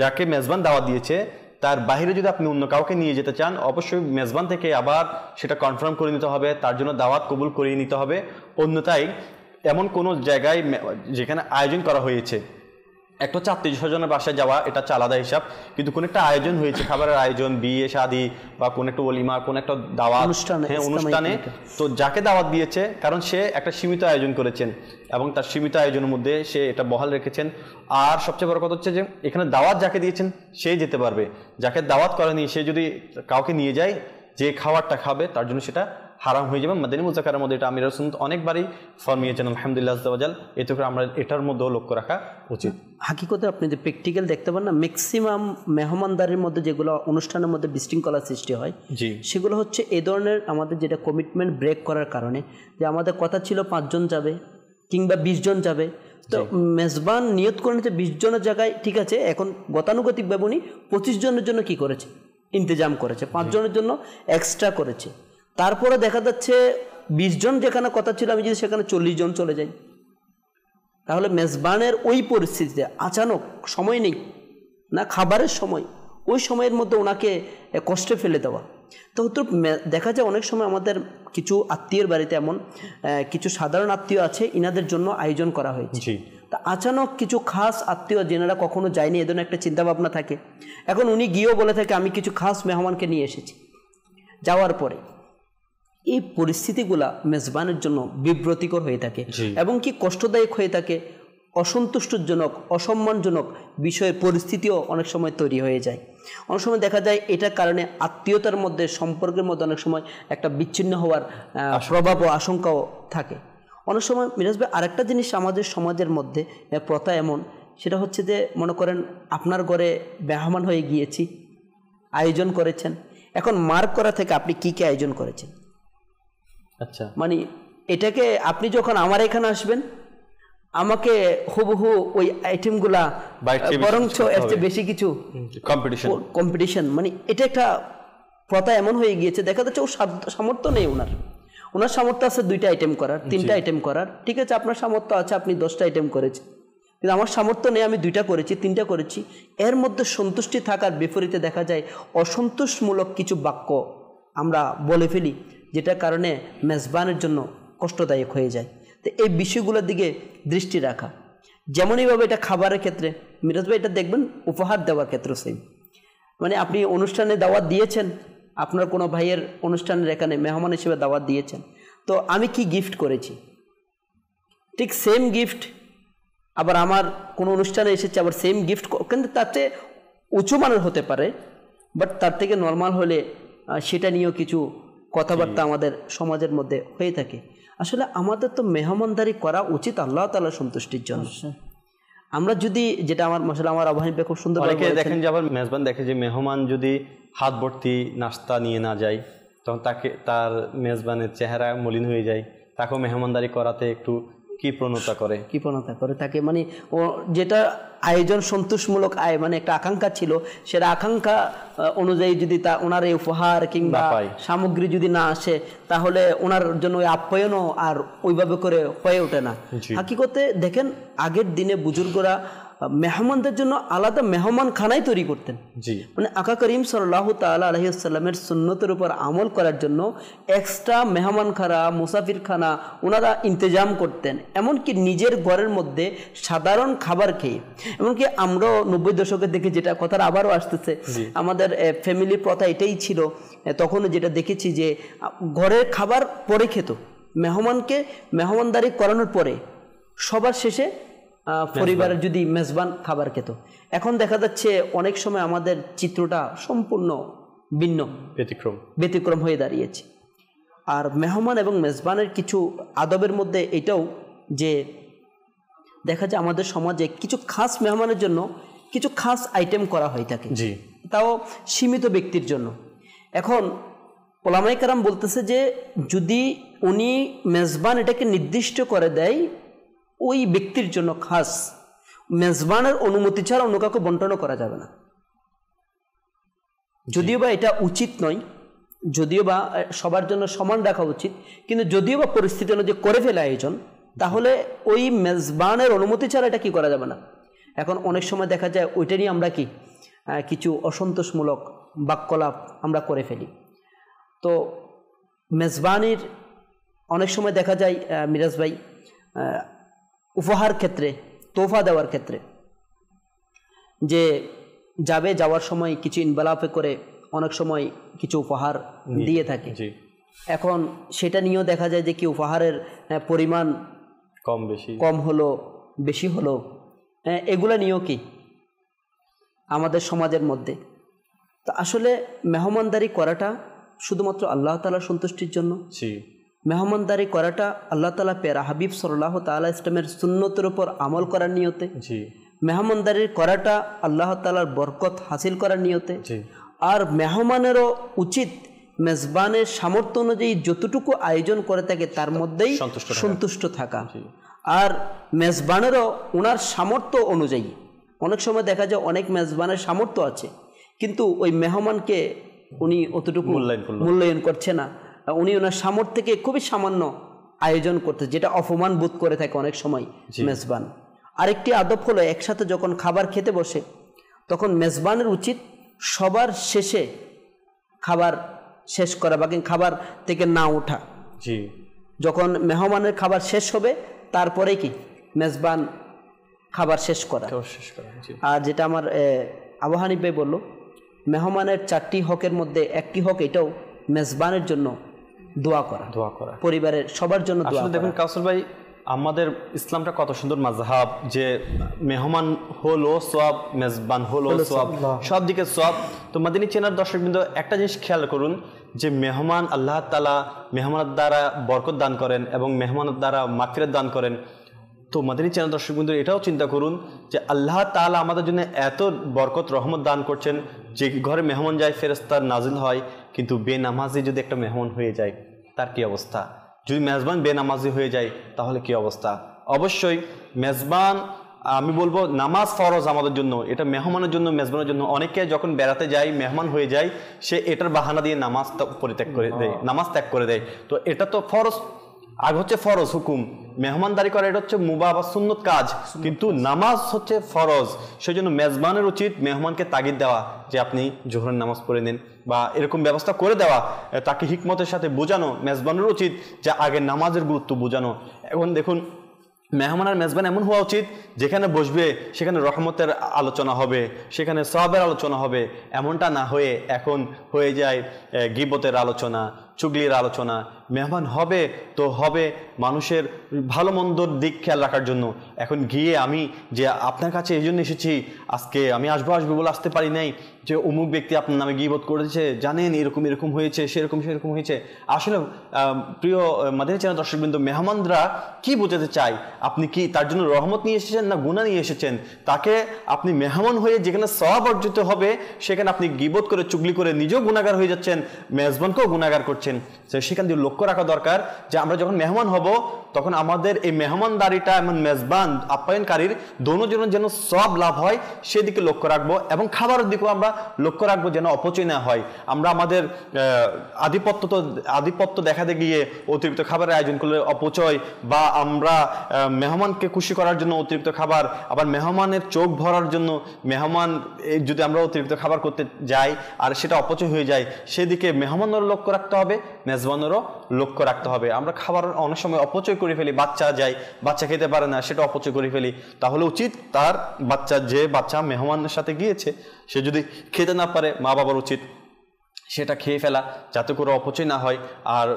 [SPEAKER 2] যাকে মেজবান দাওয়াত দিয়েছে তার বাইরে যদি আপনি অন্য কাউকে নিয়ে যেতে চান, অবশ্যই মেজবান থেকে আবার সেটা কনফার্ম করে নিতে হবে, তার জন্য দাওয়াত কবুল করিয়ে নিতে হবে। অন্যথায় এমন কোনো জায়গায় যেখানে আয়োজন করা হয়েছে একটা হচ্ছে আত্মীয় স্বজনের বাসায় যাওয়া, এটা হচ্ছে আলাদা হিসাব, কিন্তু কোন একটা আয়োজন হয়েছে, খাবারের আয়োজন, বিয়ে শাদী বা কোন একটা ওলিমা, কোন একটা দাওয়াত, অনুষ্ঠানে, তো যাকে দাওয়াত দিয়েছে, কারণ সে একটা সীমিত আয়োজন করেছেন এবং তার সীমিত আয়োজনের মধ্যে সে এটা বহাল রেখেছেন। আর সবচেয়ে বড় কথা হচ্ছে যে এখানে দাওয়াত যাকে দিয়েছেন সে যেতে পারবে, যাকে দাওয়াত করেনি সে যদি কাউকে নিয়ে যায়, যে খাবারটা খাবে তার জন্য সেটা হারাম হয়ে যাবে। মাদানী মুজাক্কারার মধ্যে এটা আমির রাসূল অনেকবারই ফরমিয়েছেন, আলহামদুলিল্লাহ আযজা ওয়া জাল। এতে করে আমরা এটার মধ্যেও লক্ষ্য রাখা উচিত।
[SPEAKER 3] হাকিকতে আপনি যে প্র্যাকটিক্যাল দেখতে পান না, ম্যাক্সিমাম মেহমানদারির মধ্যে যেগুলো অনুষ্ঠানের মধ্যে বিশৃঙ্খলার সৃষ্টি হয়, সেগুলো হচ্ছে এই ধরনের আমাদের যেটা কমিটমেন্ট ব্রেক করার কারণে, যে আমাদের কথা ছিল 5 জন যাবে কিংবা 20 জন যাবে, তো মেজবান নিয়ত করে নিতে 20 জনের জায়গায় ঠিক আছে, এখন গতানুগতিকভাবে উনি 25 জনের জন্য কি করেছে, ইন্তজাম করেছে, 5 জনের জন্য এক্সট্রা করেছে। তারপরে দেখা যাচ্ছে 20 জন যেখানে কথা ছিল, আমি যদি সেখানে 40 জন চলে যাই, তাহলে মেজবানের ওই পরিস্থিতিতে আচানক সময় নেই না, খাবারের সময়, ওই সময়ের মধ্যে ওনাকে কষ্টে ফেলে দেওয়া। তো দেখা যায় অনেক সময় আমাদের কিছু আত্মীয়ের বাড়িতে এমন কিছু সাধারণ আত্মীয় আছে, ইনাদের জন্য আয়োজন করা হয়েছে, তা আচানক কিছু খাস আত্মীয় যেনারা কখনো যায়নি, এ ধরনের একটা চিন্তাভাবনা থাকে। এখন উনি গিয়েও বলে থাকে আমি কিছু খাস মেহমানকে নিয়ে এসেছি। যাওয়ার পরে এই পরিস্থিতিগুলা মেজবানের জন্য বিব্রতিকর হয়ে থাকে এবং কি কষ্টদায়ক হয়ে থাকে, অসন্তুষ্টজনক, অসম্মানজনক বিষয়ের পরিস্থিতিও অনেক সময় তৈরি হয়ে যায়। অনেক সময় দেখা যায় এটার কারণে আত্মীয়তার মধ্যে, সম্পর্কের মধ্যে অনেক সময় একটা বিচ্ছিন্ন হওয়ার প্রভাব ও আশঙ্কাও থাকে। অনেক সময় মিরাজ ভাই আরেকটা জিনিস আমাদের সমাজের মধ্যে প্রথা এমন, সেটা হচ্ছে যে মনে করেন আপনার ঘরে মেহমান হয়ে গিয়েছি, আয়োজন করেছেন, এখন মার্ক করা থেকে আপনি কি কি আয়োজন করেছেন।
[SPEAKER 2] আচ্ছা,
[SPEAKER 3] মানে এটাকে আপনি যখন আমার এখানে আসবেন আমাকে হুবহু ওই আইটেমগুলা বরঞ্চ এর চেয়ে বেশি কিছু কম্পিটিশন, মানে এটা একটা প্রথা এমন হয়ে গিয়েছে। দেখা যাচ্ছে ওর সামর্থ্য নেই, ওনার সামর্থ্য আছে 2টা আইটেম করার, 3টা আইটেম করার, ঠিক আছে আপনার সামর্থ্য আছে আপনি 10টা আইটেম করেছেন, কিন্তু আমার সামর্থ্য নেই, আমি 2টা করেছি, 3টা করেছি। এর মধ্যে সন্তুষ্টি থাকার বিপরীতে দেখা যায় অসন্তোষমূলক কিছু বাক্য আমরা বলে ফেলি, যেটার কারণে মেজবানের জন্য কষ্টদায়ক হয়ে যায়। তো এই বিষয়গুলোর দিকে দৃষ্টি রাখা, যেমনইভাবে এটা খাবারের ক্ষেত্রে মিরাজ ভাই এটা দেখবেন, উপহার দেওয়ার ক্ষেত্রে সেম, মানে আপনি অনুষ্ঠানে দাওয়াত দিয়েছেন, আপনার কোনো ভাইয়ের অনুষ্ঠানের এখানে মেহমান হিসেবে দাওয়াত দিয়েছেন, তো আমি কি গিফট করেছি, ঠিক সেম গিফট আবার আমার কোনো অনুষ্ঠানে এসেছে আবার সেম গিফট, কিন্তু তাতে উঁচু মানের হতে পারে, বাট তার থেকে নর্মাল হলে সেটা নিয়েও কিছু কথাবার্তা আমাদের সমাজের মধ্যে হয়ে থাকে। আসলে আমাদের তো মেহমানদারি করা উচিত আল্লাহ তাআলার সন্তুষ্টির জন্য। আমরা যদি যেটা আমার মশলা আমার আবহাওয়া খুব সুন্দর
[SPEAKER 2] দেখেন যে আবার মেজবান দেখে যে মেহমান যদি হাত ভর্তি নাস্তা নিয়ে না যায়, তখন তার মেজবানের চেহারা মলিন হয়ে যায়, তাকেও মেহমানদারি করাতে একটু কৃপণতা করে
[SPEAKER 3] তাকে, মানে ও যেটা আয়োজন সন্তোষমূলক মানে একটা আকাঙ্ক্ষা ছিল, সেটা আকাঙ্ক্ষা অনুযায়ী যদি ওনার এই উপহার কিংবা সামগ্রী যদি না আসে, তাহলে ওনার জন্য ওই আপ্যায়নও আর ওইভাবে করে হয়ে ওঠে না। হাকিকতে দেখেন আগের দিনে বুজুর্গরা মেহমানদের জন্য আলাদা মেহমান খানাই তৈরি করতেন, মানে আকা করিম সাল্লাল্লাহু তাআলা আলাইহি ওয়াসাল্লামের সুন্নতের উপর আমল করার জন্য এক্সট্রা মেহমান খানা, মুসাফির খানা ওনারা ইন্তজাম করতেন। এমনকি নিজের ঘরের মধ্যে সাধারণ খাবার খেয়ে, এমনকি আমরাও 90 দশকের দিকে যেটা কথাটা আবারও আসতেছে, আমাদের ফ্যামিলি প্রথা এটাই ছিল, তখনও যেটা দেখেছি যে ঘরের খাবার পরে খেত, মেহমানকে মেহমানদারি করানোর পরে সবার শেষে পরিবারের যদি মেজবান খাবার খেত। এখন দেখা যাচ্ছে অনেক সময় আমাদের চিত্রটা সম্পূর্ণ ভিন্ন, ব্যতিক্রম হয়ে দাঁড়িয়েছে। আর মেহমান এবং মেজবানের কিছু আদবের মধ্যে এটাও যে দেখা যায় আমাদের সমাজে কিছু খাস মেহমানের জন্য কিছু খাস আইটেম করা হয়ে থাকে, তাও সীমিত ব্যক্তির জন্য। এখন ওলামায়ে কেরাম বলতেছে যে যদি উনি মেজবান এটাকে নির্দিষ্ট করে দেয় ওই ব্যক্তির জন্য খাস, মেজবানের অনুমতি ছাড়া অন্য কাউকে বন্টন করা যাবে না। যদিও বা এটা উচিত নয়, যদিও বা সবার জন্য সমান রাখা উচিত, কিন্তু যদিও বা পরিস্থিতি অনুযায়ী করে ফেলে আয়োজন, তাহলে ওই মেজবানের অনুমতি ছাড়া এটা কি করা যাবে না। এখন অনেক সময় দেখা যায় ওইটা নিয়ে আমরা কিছু অসন্তোষমূলক বাক্যলাপ আমরা করে ফেলি। তো মেজবানির অনেক সময় দেখা যায় মিরাজ ভাই উপহার ক্ষেত্রে, তোহফা দেওয়ার ক্ষেত্রে যে যাবে, যাওয়ার সময় কিছু ইনভেলপে করে অনেক সময় কিছু উপহার দিয়ে থাকে। এখন সেটা নিয়েও দেখা যায় যে কি উপহারের পরিমাণ কম হলো বেশি হলো, এগুলা নিয়েও কি আমাদের সমাজের মধ্যে। তো আসলে মেহমানদারি করাটা শুধুমাত্র আল্লাহ তাআলার সন্তুষ্টির জন্য, মেহমানদারি করাটা আল্লাহ তাআলা পেয়ারা হাবিব সাল্লাল্লাহু তাআলা ইসলামের সুন্নতের উপর আমল করার নিয়তে, মেহমানদারি করাটা আল্লাহ তাআলার বরকত হাসিল করার নিয়তে। আর মেহমানেরও উচিত মেজবানের সামর্থ্য অনুযায়ী যতটুকু আয়োজন করে থাকে তার মধ্যেই সন্তুষ্ট থাকা। আর মেজবানেরও ওনার সামর্থ্য অনুযায়ী, অনেক সময় দেখা যায় অনেক মেজবানের সামর্থ্য আছে কিন্তু ওই মেহমানকে উনি অতটুকু মূল্যায়ন করছে না, উনি ওনার সামর্থ্য থেকে খুবই সামান্য আয়োজন করতে, যেটা অপমান বোধ করে থাকে অনেক সময় মেজবান। আরেকটি আদব হলো একসাথে যখন খাবার খেতে বসে তখন মেজবানের উচিত সবার শেষে খাবার শেষ করা বা খাবার থেকে না ওঠা। যখন মেহমানের খাবার শেষ হবে তারপরেই কি মেজবান খাবার শেষ করা। আর যেটা আমার আবু হানিফ ভাই বলল, মেহমানের 4টি হকের মধ্যে একটি হক এটাও মেজবানের জন্য দোয়া করা, পরিবারের সবার জন্য দোয়া করা।
[SPEAKER 2] দেখুন কাউসার ভাই, আমাদের ইসলামটা কত সুন্দর মাযহাব, যে মেহমান হলো সওয়াব, মেজবান হলো সওয়াব, সব দিকে সওয়াব। তো মাদিনী চ্যানেল দর্শকবৃন্দ একটা জিনিস খেয়াল করুন যে মেহমান আল্লাহ তাআলা মেহমানের দ্বারা বরকত দান করেন এবং মেহমানের দ্বারা মাগফিরাত দান করেন। তো মাদিনী চ্যানেল দর্শকবৃন্দ এটাও চিন্তা করুন যে আল্লাহ তাআলা আমাদের জন্য এত বরকত রহমত দান করছেন, যে ঘরে মেহমান যায় ফেরেশতা নাজিল হয়, কিন্তু বেনামাজি যদি একটা মেহমান হয়ে যায় তার কি অবস্থা? যদি মেজবান বেনামাজি হয়ে যায় তাহলে কি অবস্থা? অবশ্যই মেজবান, আমি বলবো নামাজ ফরজ আমাদের জন্য, এটা মেহমানের জন্য, মেজবানের জন্য। অনেকে যখন বেড়াতে যায় মেহমান হয়ে যায়, সে এটার বাহানা দিয়ে নামাজ পরিত্যাগ করে দেয়, নামাজ ত্যাগ করে দেয়। তো এটা তো ফরজ, আগে হচ্ছে ফরজ হুকুম, মেহমানদারি করা এটা হচ্ছে মুবাহ বা সুন্নত কাজ, কিন্তু নামাজ হচ্ছে ফরজ। সেই জন্য মেজবানের উচিত মেহমানকে তাগিদ দেওয়া যে আপনি জোহরের নামাজ পড়ে নিন, বা এরকম ব্যবস্থা করে দেওয়া, তাকে হিকমতের সাথে বোঝানো। মেজবানের উচিত যে আগে নামাজের গুরুত্ব বোঝানো। এখন দেখুন মেহমান আর মেজবান এমন হওয়া উচিত যেখানে বসবে সেখানে রহমতের আলোচনা হবে, সেখানে সওয়াবের আলোচনা হবে। এমনটা না হয়ে এখন হয়ে যায় গীবতের আলোচনা, চুগলির আলোচনা। মেহমান হবে তো হবে মানুষের ভালো মন্দর দিক খেয়াল রাখার জন্য। এখন গিয়ে আমি যে আপনার কাছে এই জন্য এসেছি, আজকে আমি আসবো বলে আসতে পারি নাই, যে অমুক ব্যক্তি আপনার নামে গীবত করেছে, জানেন এরকম হয়েছে, সেরকম হয়েছে। আসলে প্রিয় মাদিনী চ্যানেল দর্শকবৃন্দ, মেহমানরা কি বোঝাতে চায়? আপনি কি তার জন্য রহমত নিয়ে এসেছেন না গুনাহ নিয়ে এসেছেন? তাকে আপনি মেহমান হয়ে যেখানে সওয়াব অর্জিত হবে সেখানে আপনি গীবত করে চুগলি করে নিজেও গুনাহগার হয়ে যাচ্ছেন, মেজবানকেও গুনাহগার করছেন। সেখান দিয়ে লক্ষ্য রাখা দরকার যে আমরা যখন মেহমান হব তখন আমাদের এই মেহমানদারিটা এবং মেজবান আপ্যায়নকারীর দোনোজনের যেন সওয়াব লাভ হয় সেদিকে লক্ষ্য রাখবো, এবং খাবারের দিকেও আমরা লক্ষ্য রাখবো যেন অপচয় না হয়। আমরা আমাদের আধিপত্য দেখাতে গিয়ে অতিরিক্ত খাবারের আয়োজন করলে অপচয়, বা আমরা মেহমানকে খুশি করার জন্য অতিরিক্ত খাবার, আবার মেহমানের চোখ ভরার জন্য মেহমান যদি আমরা অতিরিক্ত খাবার করতে যাই আর সেটা অপচয় হয়ে যায়, সেদিকে মেহমানেরও লক্ষ্য রাখতে হবে, মেজবানেরও লক্ষ্য রাখতে হবে। আমরা খাবার অনেক সময় অপচয় করে ফেলি, বাচ্চা খেতে পারে না, সেটা অপচয় করে ফেলি। তাহলে উচিত তার বাচ্চা মেহমানের সাথে গিয়েছে, সে যদি খেতে না পারে মা বাবার উচিত সেটা খেয়ে ফেলা, যাতে করে অপচয় না হয়। আর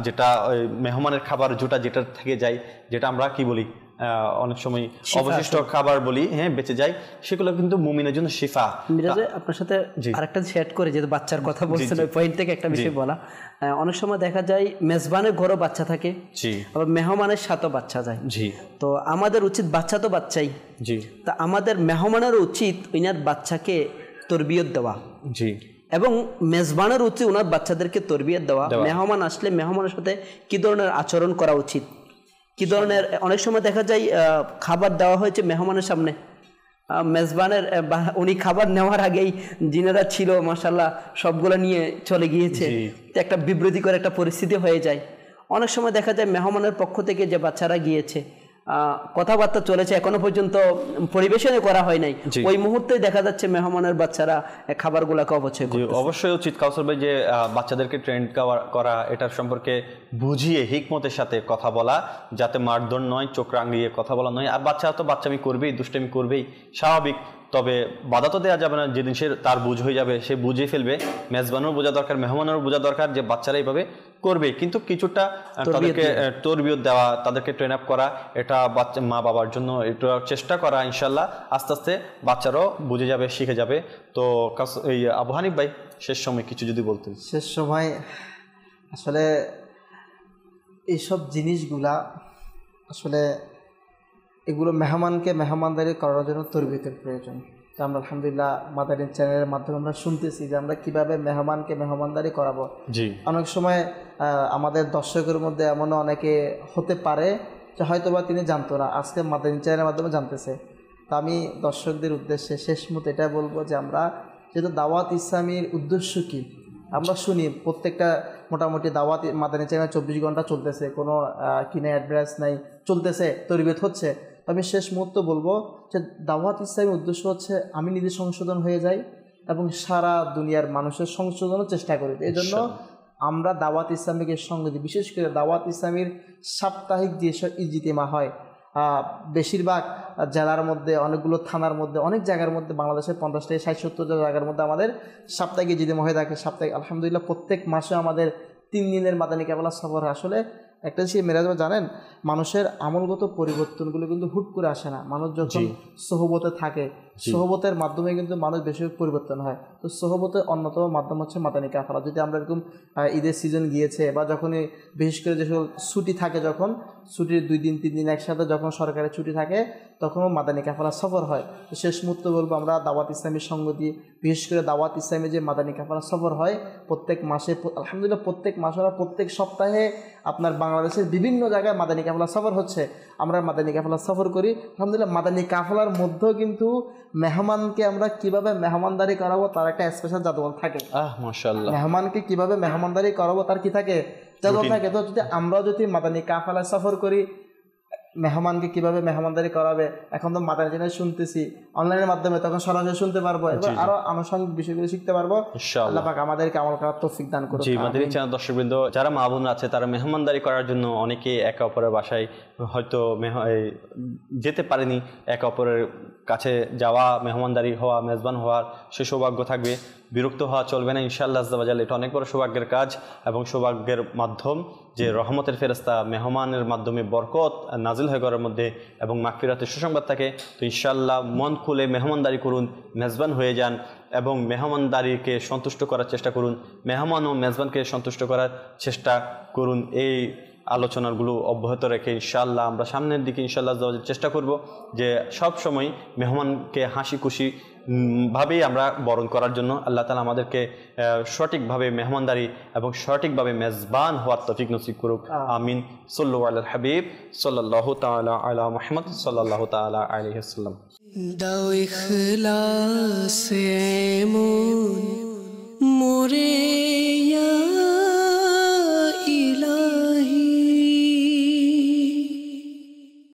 [SPEAKER 2] যেটা মেহমানের খাবার যেটা থেকে যায়, যেটা আমরা কি বলি অনেক সময় অবশিষ্ট খাবার বলি, হ্যাঁ বেঁচে যায়, সেগুলো কিন্তু মুমিনের জন্য শিফা।
[SPEAKER 3] মিরাজ, আপনার সাথে আরেকটা শেয়ার করে, যেহেতু বাচ্চার কথা বলছেন ওই পয়েন্ট থেকে একটা বিষয় বলা। অনেক সময় দেখা যায় মেজবানের ঘরও বাচ্চা থাকে, আবার মেহমানের সাথেও বাচ্চা যায়। তো আমাদের উচিত, বাচ্চা তো বাচ্চাই, তা আমাদের মেহমানের উচিত ওনার বাচ্চাকে তরবিয়ত দেওয়া, এবং মেজবানের উচিত ওনার বাচ্চাদেরকে তরবিয়ত দেওয়া। মেহমান আসলে মেহমানের সাথে কি ধরনের আচরণ করা উচিত, কি ধরনের, অনেক সময় দেখা যায় খাবার দেওয়া হয়েছে মেহমানের সামনে, মেজবানের উনি খাবার নেওয়ার আগেই যিনারা ছিল মাশাআল্লাহ সবগুলো নিয়ে চলে গিয়েছে, একটা বিব্রতিকর একটা পরিস্থিতি হয়ে যায়। অনেক সময় দেখা যায় মেহমানের পক্ষ থেকে যে বাচ্চারা গিয়েছে কথাবার্তা চলেছে, এখনো পর্যন্ত পরিবেশনে করা হয় নাই, ওই মুহূর্তে দেখা যাচ্ছে মেহমানের বাচ্চারা খাবারগুলোকে অপচয় করে।
[SPEAKER 2] অবশ্যই উচিত কাউসার ভাই যে বাচ্চাদেরকে ট্রেন করা, এটার সম্পর্কে বুঝিয়ে হিকমতের সাথে কথা বলা, যাতে মারধর নয়, চোখ রাঙিয়ে কথা বলা নয়। আর বাচ্চা তো বাচ্চামি করবেই, দুষ্টামি করবেই, স্বাভাবিক। তবে বাধা তো দেওয়া যাবে না, যেদিন সে তার বুঝ হয়ে যাবে সে বুঝে ফেলবে। মেজবানেরও বোঝা দরকার, মেহমানেরও বোঝা দরকার যে বাচ্চারা এইভাবে করবে, কিন্তু কিছুটা তাদেরকে তরবিয়ত দেওয়া, তাদেরকে ট্রেন আপ করা, এটা বাচ্চা মা বাবার জন্য এটা চেষ্টা করা। ইনশাল্লাহ আস্তে আস্তে বাচ্চারাও বুঝে যাবে, শিখে যাবে। তো এই আবু হানিফ ভাই শেষ সময় কিছু যদি বলতেন।
[SPEAKER 4] শেষ সময় আসলে এইসব জিনিসগুলা আসলে এগুলো মেহমানকে মেহমানদারি করার জন্য তরবিয়তের প্রয়োজন। তো আমরা আলহামদুলিল্লাহ মাদানী চ্যানেলের মাধ্যমে আমরা শুনতেছি যে আমরা কিভাবে মেহমানকে মেহমানদারি করাবো। অনেক সময় আমাদের দর্শকের মধ্যে এমনও অনেকে হতে পারে যে হয়তোবা তিনি জানতো না, আজকে মাদানী চ্যানেলের মাধ্যমে জানতেছে। তো আমি দর্শকদের উদ্দেশ্যে শেষ মতো এটা বলবো যে আমরা যেহেতু দাওয়াত ইসলামীর উদ্দেশ্য কী আমরা শুনি, প্রত্যেকটা মোটামুটি দাওয়াত মাদানী চ্যানেল 24 ঘন্টা চলতেছে, কোনো কিনে অ্যাড্রেস নাই, চলতেছে, তরবিয়ত হচ্ছে। আমি শেষ মুহূর্ত বলবো যে দাওয়াত ইসলামের উদ্দেশ্য হচ্ছে আমি নিজে সংশোধন হয়ে যাই এবং সারা দুনিয়ার মানুষের সংশোধনের চেষ্টা করি। এই জন্য আমরা দাওয়াত ইসলামীকে সঙ্গে দিই। বিশেষ করে দাওয়াত ইসলামীর সাপ্তাহিক যেসব ইজতিমা হয় বেশিরভাগ জেলার মধ্যে, অনেকগুলো থানার মধ্যে, অনেক জায়গার মধ্যে, বাংলাদেশের 50 থেকে 60-70 জায়গার মধ্যে আমাদের সাপ্তাহিক ইজতিমা হয়ে থাকে। সাপ্তাহিক আলহামদুলিল্লাহ প্রত্যেক মাসে আমাদের 3 দিনের মাদানী কেবলা সফর হয়। আসলে একটা জিনিস মেরাজ জানেন, মানুষের আমলগত পরিবর্তনগুলো কিন্তু হুট করে আসে না। মানুষ যখন সোহবতে থাকে, সোহবতের মাধ্যমে কিন্তু মানুষ বেশি পরিবর্তন হয়। তো সোহবতের অন্যতম মাধ্যম হচ্ছে মাদানী কাফেলা। যদি আমরা এরকম ঈদের সিজন গিয়েছে বা যখনই বিশেষ করে যেসব ছুটি থাকে, যখন ছুটির 2 দিন 3 দিন একসাথে যখন সরকারের ছুটি থাকে তখনও মাদানী কাফেলা সফর হয়। তো শেষ মুহূর্ত বলবো আমরা দাওয়াত ইসলামীর সঙ্গ দিয়ে, বিশেষ করে দাওয়াত ইসলামী যে মাদানী কাফেলা সফর হয় প্রত্যেক মাসে, আলহামদুলিল্লাহ প্রত্যেক মাসে না প্রত্যেক সপ্তাহে আপনার বাংলাদেশের বিভিন্ন জায়গায় মাদানী কাফেলা সফর হচ্ছে। আমরা মাদানী কাফেলা সফর করি আলহামদুলিল্লাহ। মাদানী কাফেলার মধ্যেও কিন্তু মেহমানকে আমরা কিভাবে মেহমানদারি করাবো তার একটা স্পেশাল জাদুল থাকে। মাশাআল্লাহ, মেহমানকে কিভাবে মেহমানদারি করাবো তার কি থাকে, জাদুল থাকে। তো যদি আমরা যদি মাদানী কাফেলা সফর করি, মেহমানকে কিভাবে মেহমানদারি করাবে, এখন তো মাদানী চ্যানেল শুনতেছি অনলাইনের মাধ্যমে, তখন সরাসরি শুনতে পারবো, এবার আরো আনুষঙ্গিক বিষয়গুলো শিখতে পারবো। আল্লাহ পাক আমাদেরকে আমল করার তৌফিক দান করুন।
[SPEAKER 2] জি, মাদানী চ্যানেল দর্শকবৃন্দ যারা মা বোন আছে তারা মেহমানদারি করার জন্য অনেকে একে অপরের বাসায় হয়তো যেতে পারেনি, একে অপরের কাছে যাওয়া, মেহমানদারি হওয়া, মেজবান হওয়ার সে সৌভাগ্য থাকবে। বিরক্ত হওয়া চলবে না ইনশাআল্লাহ আজ্জা ওয়া জাল। এটা অনেক বড় সৌভাগ্যের কাজ এবং সৌভাগ্যের মাধ্যম যে রহমতের ফেরেশতা মেহমানের মাধ্যমে বরকত নাজিল হয় ঘরের মধ্যে এবং মাগফিরাতের সুসংবাদ থাকে। তো ইনশাআল্লাহ মন খুলে মেহমানদারি করুন, মেজবান হয়ে যান এবং মেহমানদারিকে সন্তুষ্ট করার চেষ্টা করুন, মেহমান ও মেজবানকে সন্তুষ্ট করার চেষ্টা করুন। এই আলোচনাগুলো অব্যাহত রেখে ইনশাআল্লাহ আমরা সামনের দিকে ইনশাআল্লাহ চেষ্টা করব যে সব সময় মেহমানকে হাসি খুশি ভাবেই আমরা বরণ করার জন্য। আল্লাহ তাআলা আমাদেরকে সঠিকভাবে মেহমানদারি এবং সঠিকভাবে মেজবান হওয়ার তৌফিক নসিব করুক। আমিন। সাল্লু আলাল হাবিব সাল্লাল্লাহু তাআলা আলা মুহাম্মদ সাল্লাল্লাহু তাআলা আলাইহি ওয়াসাল্লাম।
[SPEAKER 1] দাও ইখলাস এমন মোরে ইয়া